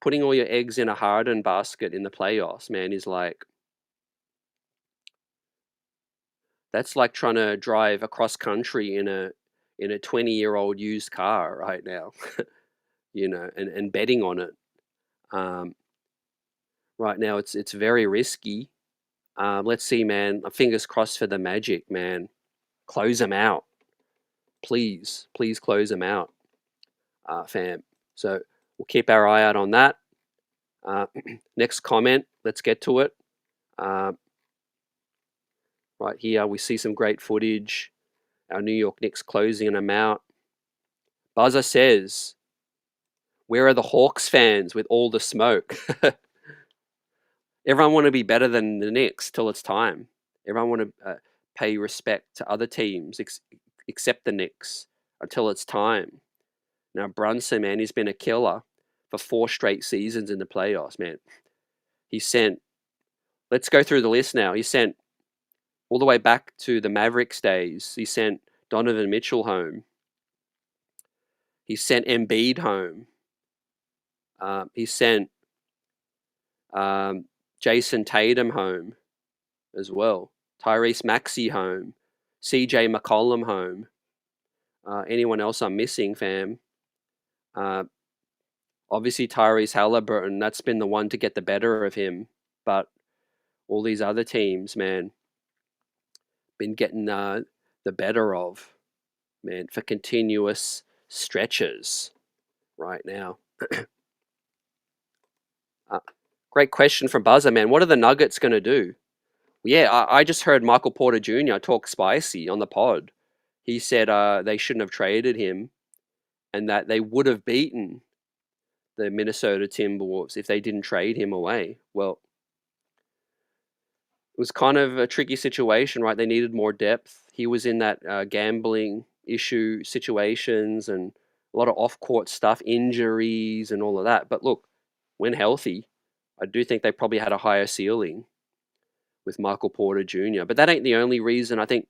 Putting all your eggs in a Harden basket in the playoffs, man, is like, that's like trying to drive across country in a 20-year-old used car right now, and betting on it. Right now, it's very risky. Let's see, man. Fingers crossed for the Magic, man. Close them out. Please close them out, fam. So we'll keep our eye out on that. Next comment. Let's get to it. Right here, we see some great footage. Our New York Knicks closing them out. Buzzer says, where are the Hawks fans with all the smoke? Everyone want to be better than the Knicks till it's time. Everyone want to pay respect to other teams except the Knicks until it's time. Now Brunson, man, he's been a killer for 4 straight seasons in the playoffs, man. Let's go through the list now. He sent all the way back to the Mavericks days. He sent Donovan Mitchell home. He sent Embiid home. He sent Jason Tatum home as well. Tyrese Maxey home. CJ McCollum home. Anyone else I'm missing, fam? Obviously Tyrese Halliburton, that's been the one to get the better of him. But all these other teams, man, been getting the better of, man, for continuous stretches right now. Great question from Buzzer, man. What are the Nuggets going to do? Yeah, I just heard Michael Porter Jr. talk spicy on the pod. He said they shouldn't have traded him and that they would have beaten the Minnesota Timberwolves if they didn't trade him away. Well, it was kind of a tricky situation, right? They needed more depth. he was in that gambling issue situations and a lot of off-court stuff, injuries and all of that. But look, when healthy, I do think they probably had a higher ceiling with Michael Porter Jr. But that ain't the only reason. I think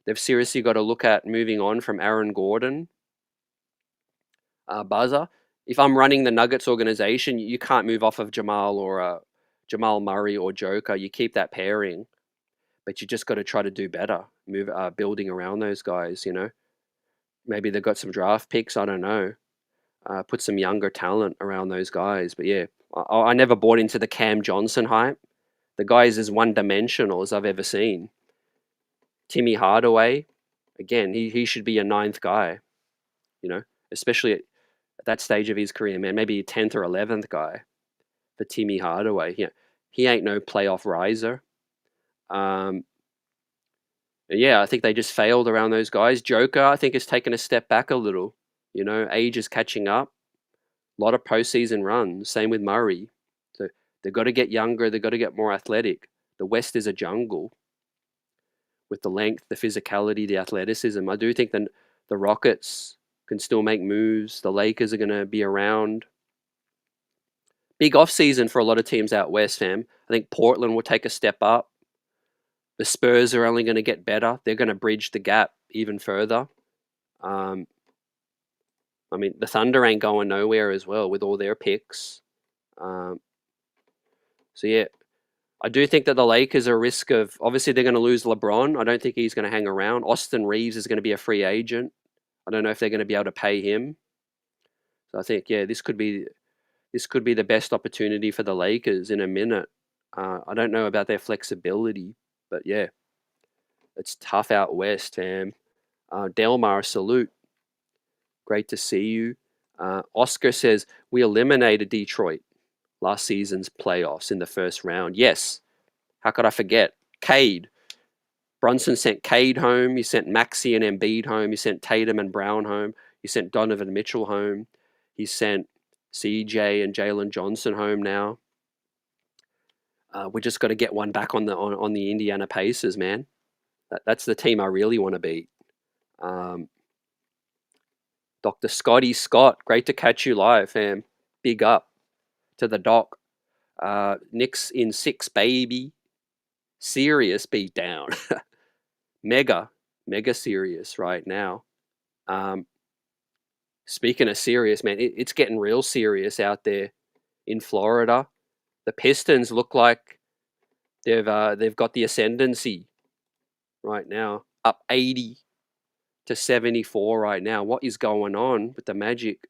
they've seriously got to look at moving on from Aaron Gordon, buzzer. If I'm running the Nuggets organization, you can't move off of Jamal or Jamal Murray or Joker. You keep that pairing, but you just got to try to do better. Move building around those guys. Maybe they've got some draft picks. I don't know. Put some younger talent around those guys. But yeah, I never bought into the Cam Johnson hype. The guy is as one-dimensional as I've ever seen. Timmy Hardaway, again, he should be a ninth guy, especially at that stage of his career, man. Maybe a 10th or 11th guy for Timmy Hardaway. He ain't no playoff riser. Yeah, I think they just failed around those guys. Joker, I think, has taken a step back a little. Age is catching up. A lot of postseason runs. Same with Murray. So they've got to get younger. They've got to get more athletic. The West is a jungle with the length, the physicality, the athleticism. I do think the Rockets can still make moves. The Lakers are going to be around. Big off season for a lot of teams out west, fam. I think Portland will take a step up. The Spurs are only going to get better. They're going to bridge the gap even further. The Thunder ain't going nowhere as well with all their picks. So yeah, I do think that the Lakers are a risk of, obviously they're going to lose LeBron. I don't think he's going to hang around. Austin Reeves is going to be a free agent. I don't know if they're going to be able to pay him. So I think, yeah, this could be the best opportunity for the Lakers in a minute. I don't know about their flexibility, but yeah, it's tough out west, fam. Delmar, salute. Great to see you. Oscar says, we eliminated Detroit last season's playoffs in the first round. Yes. How could I forget? Cade. Brunson sent Cade home. He sent Maxey and Embiid home. He sent Tatum and Brown home. He sent Donovan Mitchell home. He sent CJ and Jalen Johnson home now. We just got to get one back on the Indiana Pacers, man. That's the team I really want to beat. Dr. Scotty Scott, great to catch you live, fam. Big up to the doc. Knicks in 6, baby. Serious beatdown. Mega serious right now. Speaking of serious, man, it's getting real serious out there in Florida. The Pistons look like they've got the ascendancy right now, up 80-74 right now. What is going on with the Magic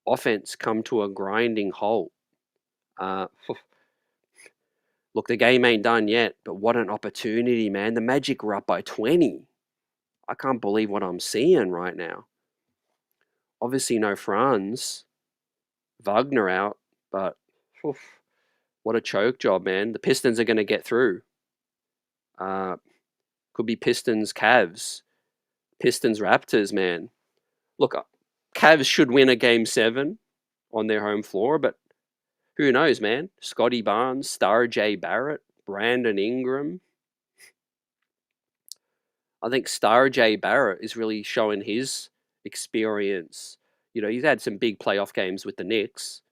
offense come to a grinding halt? Look, the game ain't done yet, but what an opportunity, man. The Magic were up by 20. I can't believe what I'm seeing right now. Obviously, no Franz Wagner out, but what a choke job, man. The Pistons are going to get through. Could be Pistons Cavs. Pistons Raptors, man. Look, Cavs should win a game 7 on their home floor, but who knows, man? Scotty Barnes, Star J. Barrett, Brandon Ingram. I think Star J. Barrett is really showing his experience. He's had some big playoff games with the Knicks,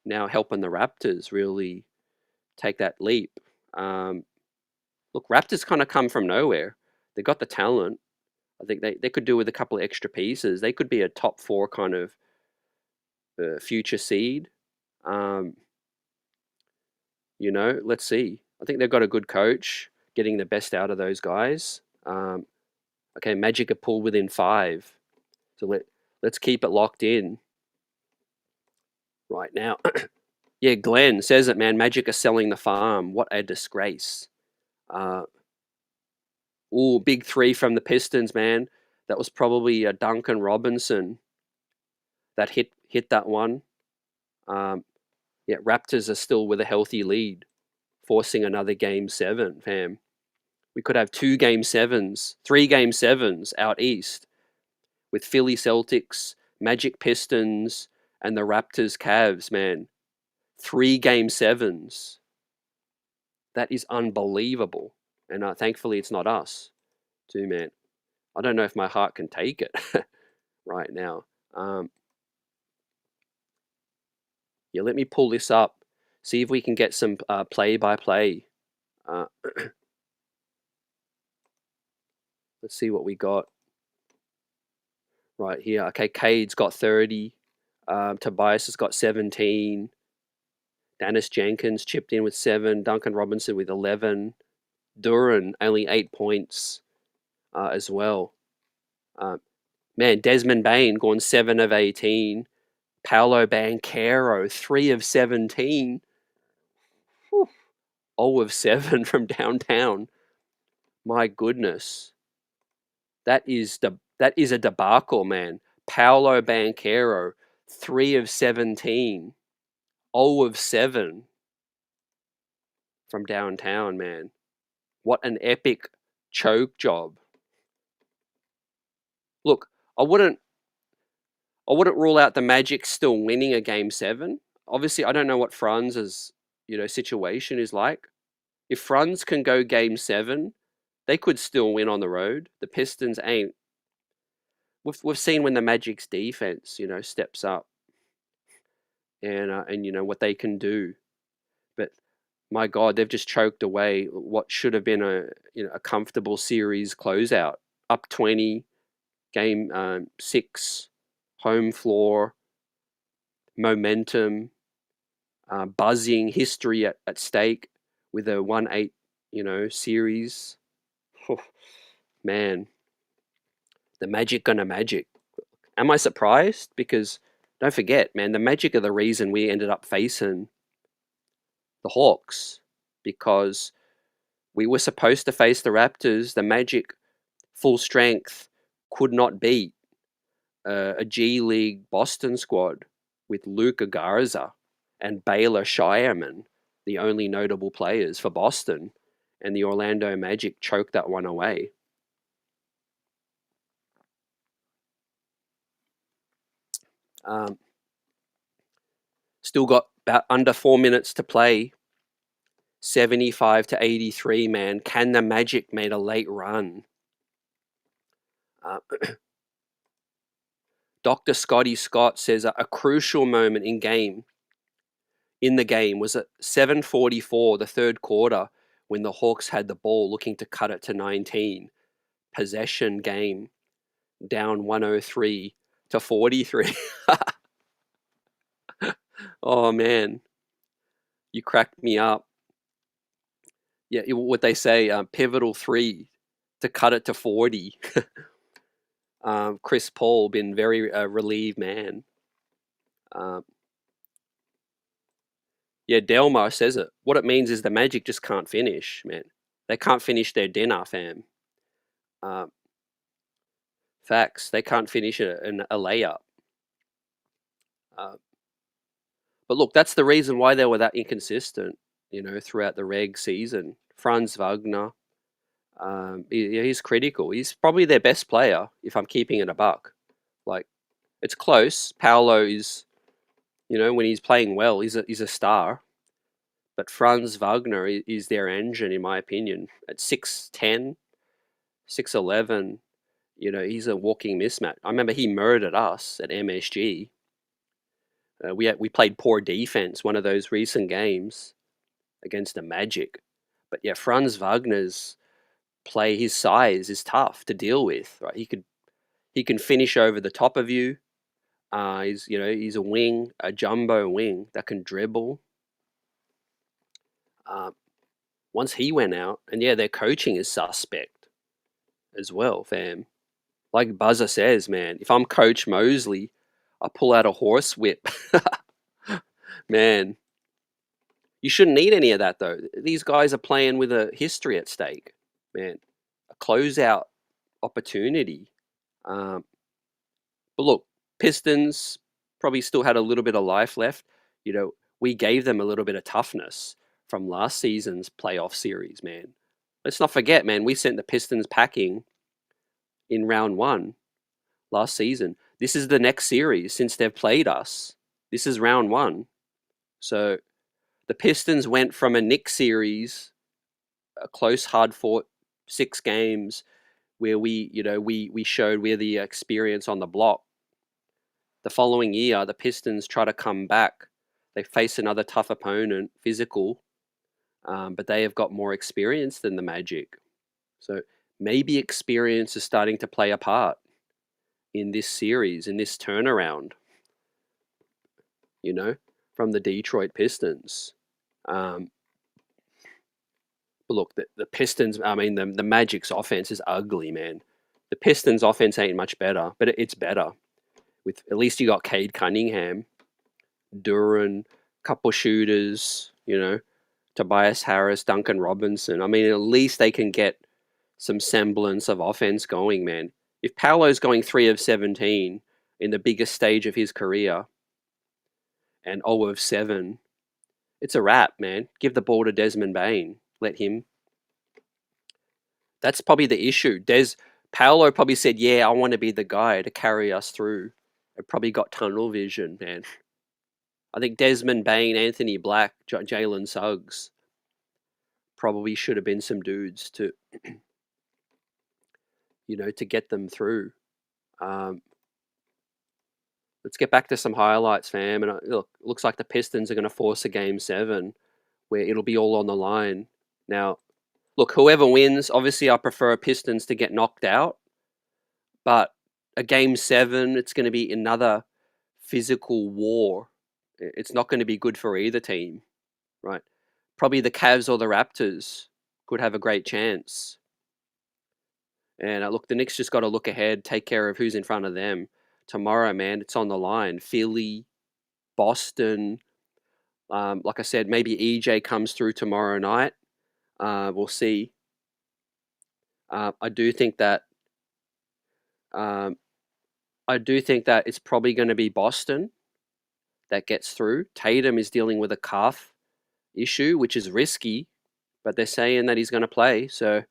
now helping the Raptors really take that leap. Look, Raptors kind of come from nowhere. They got the talent. I think they could do with a couple of extra pieces. They could be a top 4 kind of future seed. Let's see. I think they've got a good coach, getting the best out of those guys. Okay, Magic are pulled within 5. So let's keep it locked in right now. Yeah, Glenn says it, man. Magic are selling the farm. What a disgrace. Big 3 from the Pistons, man. That was probably a Duncan Robinson that hit that one. Yeah, Raptors are still with a healthy lead, forcing another game 7, fam. We could have 2 game 7s, 3 game 7s out east with Philly Celtics, Magic Pistons, and the Raptors Cavs, man. 3 game 7s. That is unbelievable. And thankfully it's not us too, man. I don't know if my heart can take it right now. Yeah, let me pull this up, see if we can get some play-by-play. Let's see what we got right here. Okay, Cade's got 30. Tobias has got 17. Dennis Jenkins chipped in with 7. Duncan Robinson with 11. Duran only 8 points as well. Man, Desmond Bain gone 7 of 18. Paolo Banchero 3 of 17. Whew. 0 of 7 from downtown. My goodness. That is a debacle, man. Paolo Banchero 3 of 17. 0 of 7 from downtown, man. What an epic choke job. Look, I wouldn't rule out the Magic still winning a game 7. Obviously, I don't know what Franz's, situation is like. If Franz can go game 7, they could still win on the road. The Pistons ain't. We've seen when the Magic's defense, steps up and what they can do. But my God, they've just choked away what should have been a comfortable series closeout. Up 20, game 6, home floor, momentum, buzzing, history at stake with a 1-8, series. Oh, man, the Magic gonna magic. Am I surprised? Because don't forget, man, the Magic are the reason we ended up facing the Hawks, because we were supposed to face the Raptors. The Magic, full strength, could not beat a G League Boston squad with Luka Garza and Baylor Shireman, the only notable players for Boston, and the Orlando Magic choked that one away. Still got about under 4 minutes to play. 75-83, man. Can the Magic make a late run? Dr. Scotty Scott says a crucial moment in the game was at 7:44, the third quarter, when the Hawks had the ball looking to cut it to 19. Possession game, down 103-43. Oh, man. You cracked me up. Yeah, what they say, pivotal 3 to cut it to 40. Chris Paul been very relieved, man. Yeah, Delmar says it. What it means is the Magic just can't finish, man. They can't finish their dinner, fam. Facts. They can't finish a layup. But look, that's the reason why they were that inconsistent, throughout the reg season. Franz Wagner, he's critical. He's probably their best player, if I'm keeping it a buck. Like, it's close. Paolo is, when he's playing well, he's a star. But Franz Wagner is their engine, in my opinion. At 6'10", 6'11", he's a walking mismatch. I remember he murdered us at MSG. We played poor defense one of those recent games against the Magic. But yeah, Franz Wagner's play, his size is tough to deal with. Right? He can finish over the top of you. He's a wing, a jumbo wing that can dribble. Once he went out, and yeah, their coaching is suspect as well, fam. Like Buzzer says, man, if I'm Coach Mosley, I pull out a horse whip. Man, you shouldn't need any of that, though. These guys are playing with a history at stake, man. A closeout opportunity. But look, Pistons probably still had a little bit of life left. We gave them a little bit of toughness from last season's playoff series, man. Let's not forget, man, we sent the Pistons packing in round 1 last season. This is the next series since they've played us. This is round 1. So the Pistons went from a Knicks series, a close, hard-fought 6 games where we showed we're the experience on the block. The following year, the Pistons try to come back. They face another tough opponent, physical, but they have got more experience than the Magic. So maybe experience is starting to play a part in this series, in this turnaround, from the Detroit Pistons. But look, the Pistons, I mean, the Magic's offense is ugly, man. The Pistons' offense ain't much better, but it's better. With at least you got Cade Cunningham, Duran, couple shooters, Tobias Harris, Duncan Robinson. I mean, at least they can get some semblance of offense going, man. If Paolo's going 3 of 17 in the biggest stage of his career and 0 of 7, it's a wrap, man. Give the ball to Desmond Bain. Let him. That's probably the issue. Paolo probably said, yeah, I want to be the guy to carry us through. It probably got tunnel vision, man. I think Desmond Bain, Anthony Black, Jalen Suggs probably should have been some dudes to, to get them through. Let's get back to some highlights, fam. And look, it looks like the Pistons are going to force a Game 7 where it'll be all on the line. Now, look, whoever wins, obviously I prefer Pistons to get knocked out. But a Game 7, it's going to be another physical war. It's not going to be good for either team, right? Probably the Cavs or the Raptors could have a great chance. And look, the Knicks just got to look ahead, take care of who's in front of them. Tomorrow, man, it's on the line. Philly, Boston. Like I said, maybe EJ comes through tomorrow night. We'll see. I do think that it's probably going to be Boston that gets through. Tatum is dealing with a calf issue, which is risky, but they're saying that he's going to play. So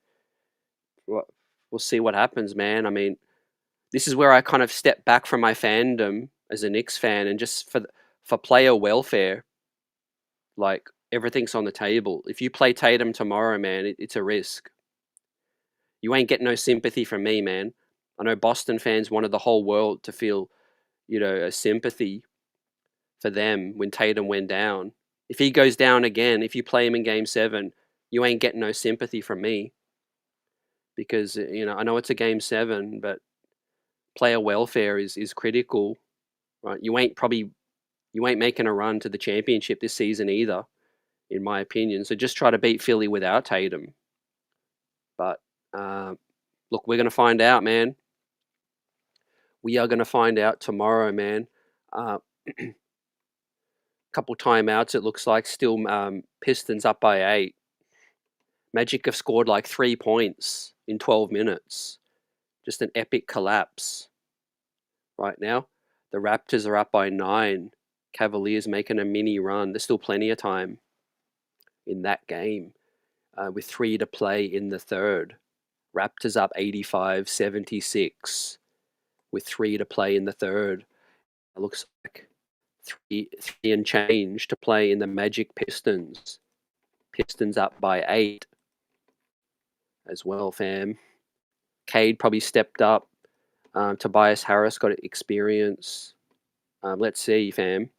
we'll see what happens, man. I mean, this is where I kind of step back from my fandom as a Knicks fan, and just for player welfare, like everything's on the table. If you play Tatum tomorrow, man, it's a risk. You ain't getting no sympathy from me, man. I know Boston fans wanted the whole world to feel, a sympathy for them when Tatum went down. If he goes down again, if you play him in Game 7, you ain't getting no sympathy from me. Because, I know it's a Game 7, but player welfare is critical, right? You ain't making a run to the championship this season either, in my opinion. So just try to beat Philly without Tatum. But look, we're going to find out, man. We are going to find out tomorrow, man. Couple timeouts, it looks like. Still Pistons up by 8. Magic have scored like 3 points in 12 minutes. Just an epic collapse right now. The Raptors are up by 9. Cavaliers making a mini run. There's still plenty of time in that game with 3 to play in the third. Raptors up 85-76 with 3 to play in the third. It looks like three and change to play in the Magic Pistons. Pistons up by 8 as well, fam. Cade probably stepped up. Tobias Harris got experience. Let's see, fam.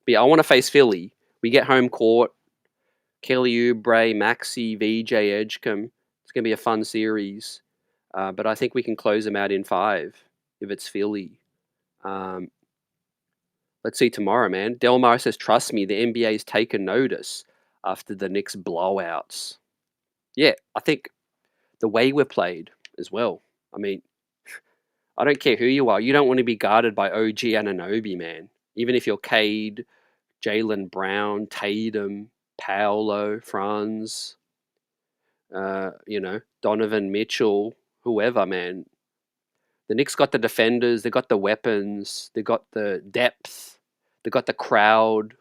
But yeah, I want to face Philly. We get home court. Kelly Oubre, Maxey, VJ Edgecombe. It's going to be a fun series. But I think we can close them out in 5 if it's Philly. Let's see tomorrow, man. Delmar says, trust me, the NBA's taken notice after the Knicks blowouts. Yeah, I think the way we're played as well. I mean, I don't care who you are. You don't want to be guarded by OG Anunoby, man. Even if you're Cade, Jaylen Brown, Tatum, Paolo, Franz, Donovan Mitchell, whoever, man. The Knicks got the defenders, they got the weapons, they got the depth, they got the crowd.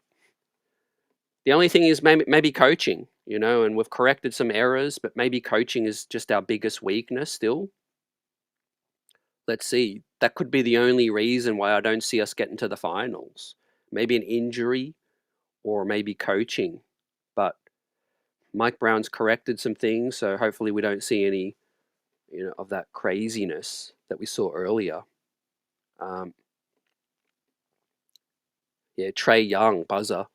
The only thing is maybe coaching, and we've corrected some errors, but maybe coaching is just our biggest weakness still. Let's see. That could be the only reason why I don't see us getting to the finals. Maybe an injury or maybe coaching. But Mike Brown's corrected some things, so hopefully we don't see any of that craziness that we saw earlier. Yeah, Trae Young, buzzer.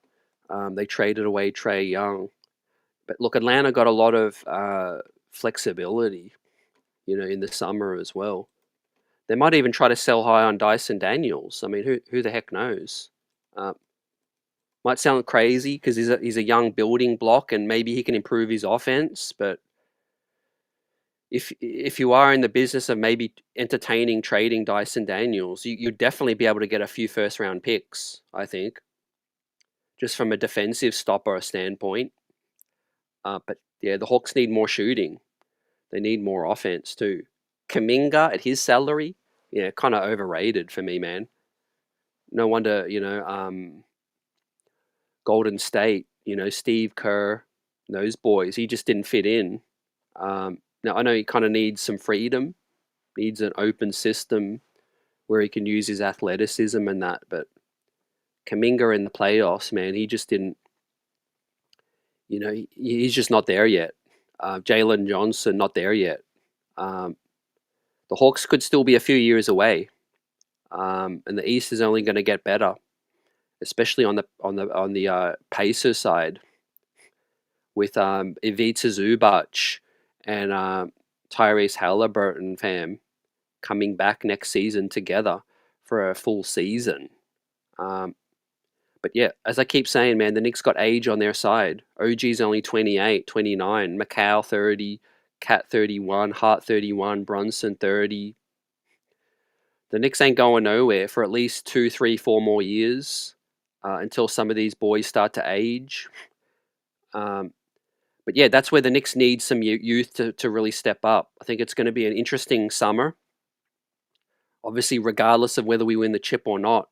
They traded away Trae Young. But look, Atlanta got a lot of flexibility, in the summer as well. They might even try to sell high on Dyson Daniels. I mean, who the heck knows? Uh, might sound crazy because he's a young building block and maybe he can improve his offense. But if you are in the business of maybe entertaining trading Dyson Daniels, you'd definitely be able to get a few first round picks, I think, just from a defensive stopper standpoint. But yeah, the Hawks need more shooting. They need more offense too. Kaminga at his salary, yeah, kind of overrated for me, man. No wonder, Golden State, Steve Kerr, those boys, he just didn't fit in. Now, I know he kind of needs some freedom, needs an open system where he can use his athleticism and that, but Kaminga in the playoffs, man, he just didn't, he's just not there yet. Jalen Johnson, not there yet. The Hawks could still be a few years away, and the East is only going to get better, especially on the Pacers side with Ivica Zubac and Tyrese Halliburton, fam, coming back next season together for a full season. But yeah, as I keep saying, man, the Knicks got age on their side. OG's only 28, 29, Macau 30, Cat 31, Hart 31, Brunson 30. The Knicks ain't going nowhere for at least 2, 3, 4 more years until some of these boys start to age. But yeah, that's where the Knicks need some youth to really step up. I think it's going to be an interesting summer. Obviously, regardless of whether we win the chip or not,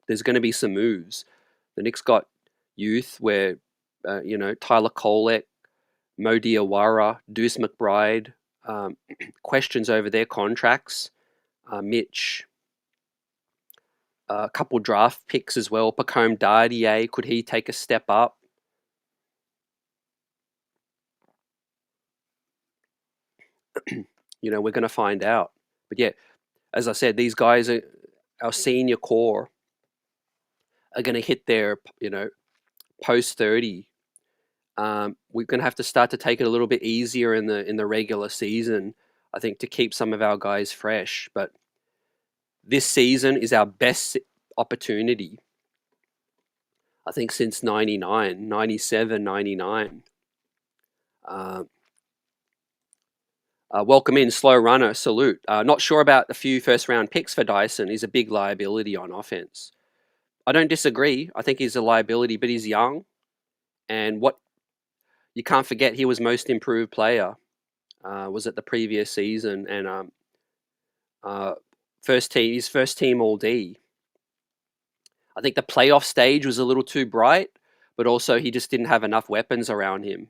there's going to be some moves. The Knicks got youth where, Tyler Kolek, Mo Diawara, Deuce McBride, questions over their contracts. Mitch, a couple draft picks as well. Pacome Dardier, could he take a step up? We're going to find out. But yeah, as I said, these guys, our senior core, are going to hit their, post 30. We're going to have to start to take it a little bit easier in the regular season, I think, to keep some of our guys fresh. But this season is our best opportunity, I think, since 99, 97, 99. Welcome in, slow runner, salute. Not sure about a few first round picks for Dyson. He's a big liability on offense. I don't disagree. I think he's a liability, but he's young. And what you can't forget, he was most improved player. Was it the previous season? And his first team All D. I think the playoff stage was a little too bright, but also he just didn't have enough weapons around him.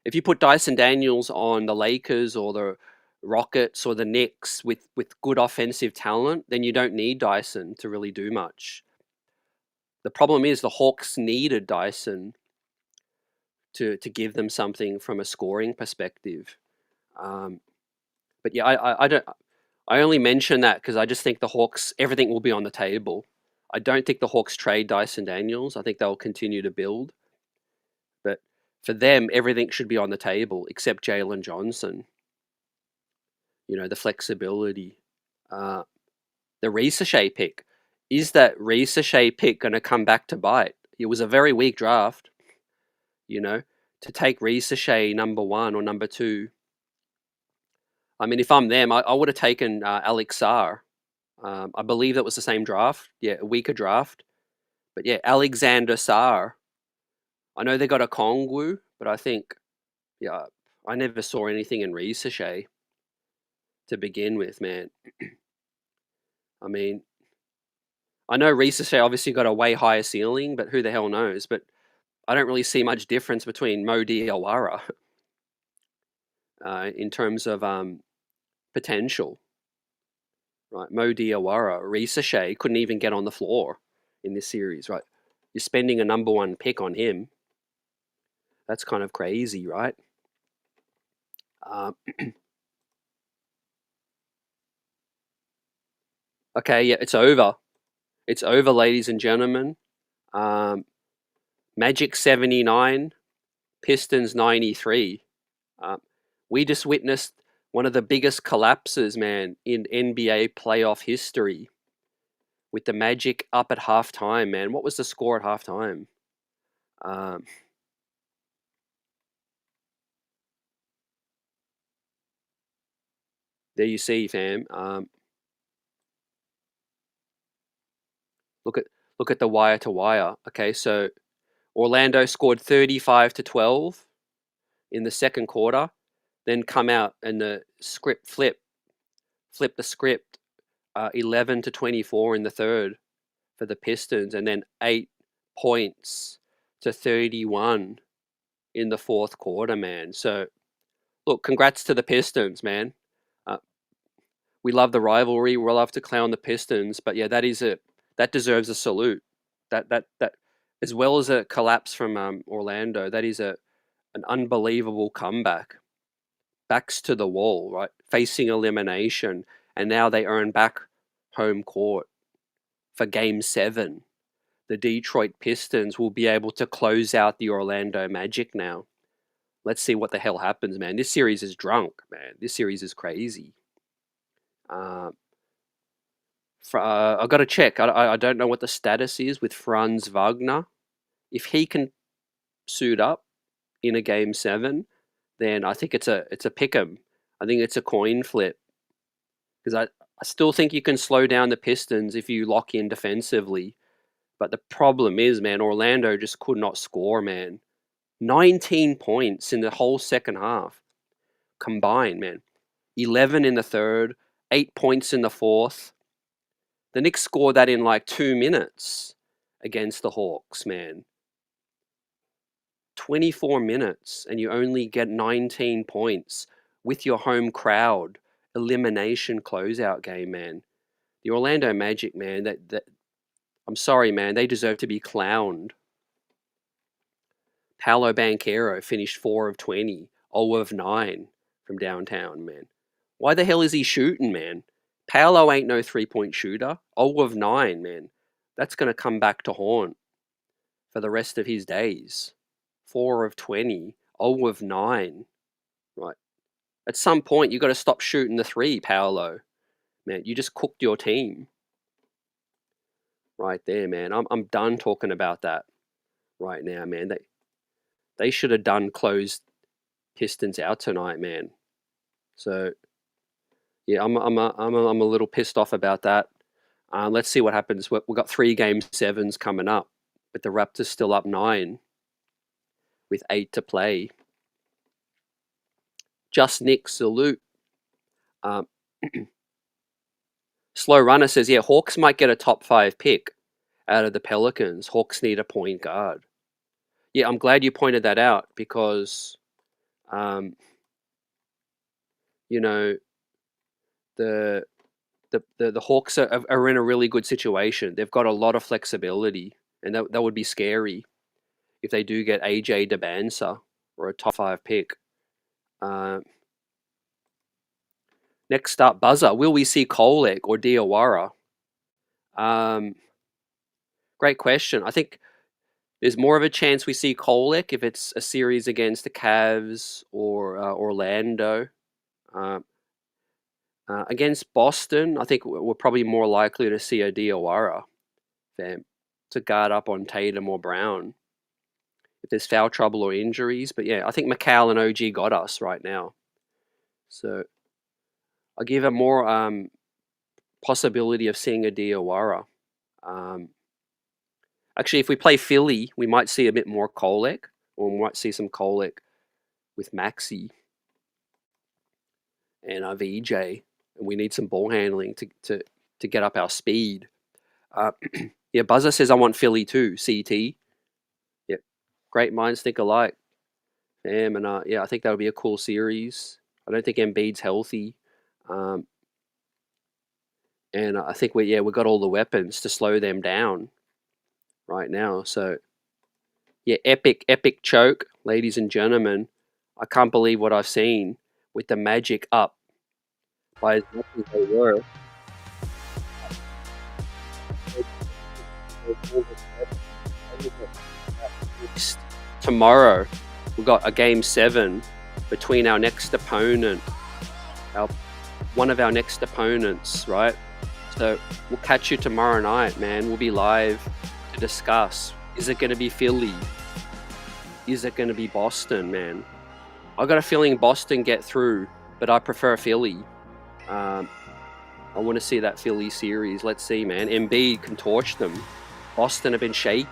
If you put Dyson Daniels on the Lakers or the Rockets or the Knicks with good offensive talent, then you don't need Dyson to really do much. The problem is the Hawks needed Dyson to give them something from a scoring perspective. But yeah, I don't. I only mention that because I just think the Hawks, everything will be on the table. I don't think the Hawks trade Dyson Daniels. I think they'll continue to build. But for them, everything should be on the table except Jalen Johnson. The flexibility. The Ricochet pick. Is that Ricochet pick going to come back to bite? It was a very weak draft. To take Ricochet number 1 or number 2. I mean, if I'm them, I would have taken Alex Sarr. I believe that was the same draft. Yeah, a weaker draft. But yeah, Alexander Sarr. I know they got a Kongwu, but I think, yeah, I never saw anything in Ricochet to begin with, man. I mean, I know Ricochet obviously got a way higher ceiling, but who the hell knows? But I don't really see much difference between Mo Diawara in terms of potential. Right, Mo Diawara, Ricochet couldn't even get on the floor in this series, right? You're spending a number 1 pick on him. That's kind of crazy, right? Okay, yeah, it's over. It's over, ladies and gentlemen. Magic 79, Pistons 93. We just witnessed one of the biggest collapses, man, in NBA playoff history with the Magic up at halftime, man. What was the score at halftime? Um, there you see, fam. Look at look at the wire to wire. Okay, so Orlando scored 35 to 12 in the second quarter, then come out and the script flip the script, 11 to 24 in the third for the Pistons, and then 8 points to 31 in the fourth quarter, man. So look, congrats to the Pistons, man. Uh, we love the rivalry. We love to clown the Pistons, but yeah, that deserves a salute. That as well as a collapse from Orlando, that is an unbelievable comeback. Backs to the wall, right? Facing elimination, and now they earn back home court for Game 7. The Detroit Pistons will be able to close out the Orlando Magic now. Let's see what the hell happens, man. This series is drunk, man. This series is crazy. Uh, I've got to check. I don't know what the status is with Franz Wagner. If he can suit up in a Game 7, then I think it's a pick'em. I think it's a coin flip because I still think you can slow down the Pistons if you lock in defensively. But the problem is, man, Orlando just could not score, man. 19 points in the whole second half combined, man. 11 in the third, 8 points in the fourth. The Knicks scored that in like 2 minutes against the Hawks, man. 24 minutes and you only get 19 points with your home crowd. Elimination closeout game, man. The Orlando Magic, man, I'm sorry, man, they deserve to be clowned. Paolo Banchero finished 4 of 20, 0 of 9 from downtown, man. Why the hell is he shooting, man? Paolo ain't no three-point shooter. 0 of 9, man. That's going to come back to haunt for the rest of his days. 4 of 20, 0 of 9. Right. At some point, you got to stop shooting the three, Paolo. Man, you just cooked your team. Right there, man. I'm done talking about that right now, man. They should have done closed Pistons out tonight, man. So yeah, I'm a little pissed off about that. Let's see what happens. We've got 3 Game 7s coming up, but the Raptors still up 9 with 8 to play. Just Nick, salute. Slow Runner says, yeah, Hawks might get a top 5 pick out of the Pelicans. Hawks need a point guard. Yeah, I'm glad you pointed that out because, you know, the Hawks are in a really good situation. They've got a lot of flexibility, and that would be scary if they do get AJ DeBansa or a top 5 pick. Next up, Buzzer. Will we see Kolek or Diawara? Great question. I think there's more of a chance we see Kolek if it's a series against the Cavs or Orlando. Against Boston, I think we're probably more likely to see a Diawara to guard up on Tatum or Brown if there's foul trouble or injuries. But yeah, I think McCall and OG got us right now. So I'll give a more possibility of seeing a Diawara. Actually, if we play Philly, we might see a bit more Kolek, or we might see some Kolek with Maxey and VJ. And we need some ball handling to get up our speed. Yeah, Buzzer says I want Philly too. CT. Yep, great minds think alike. And yeah, I think that would be a cool series. I don't think Embiid's healthy, and I think we've got all the weapons to slow them down right now. So yeah, epic choke, ladies and gentlemen. I can't believe what I've seen with the Magic up by as much as they were. Tomorrow, we've got a game 7 between our next opponent, one of our next opponents, right? So we'll catch you tomorrow night, man. We'll be live to discuss. Is it going to be Philly? Is it going to be Boston, man? I got a feeling Boston get through, but I prefer Philly. I want to see that Philly series. Let's see, man. Embiid can torch them. Boston have been shaky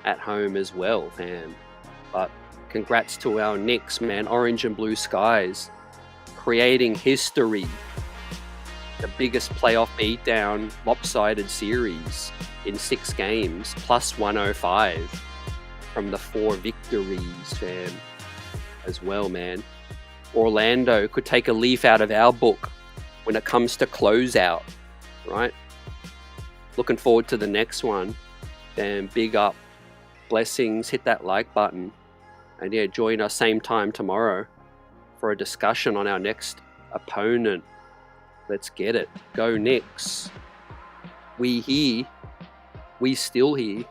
at home as well, man. But congrats to our Knicks, man. Orange and blue skies, creating history. The biggest playoff beatdown, lopsided series in 6 games, plus 105 from the 4 victories, fam, as well, man. Orlando could take a leaf out of our book when it comes to closeout, right? Looking forward to the next one. Damn, big up. Blessings. Hit that like button. And yeah, join us same time tomorrow for a discussion on our next opponent. Let's get it. Go Knicks. We here. We still here.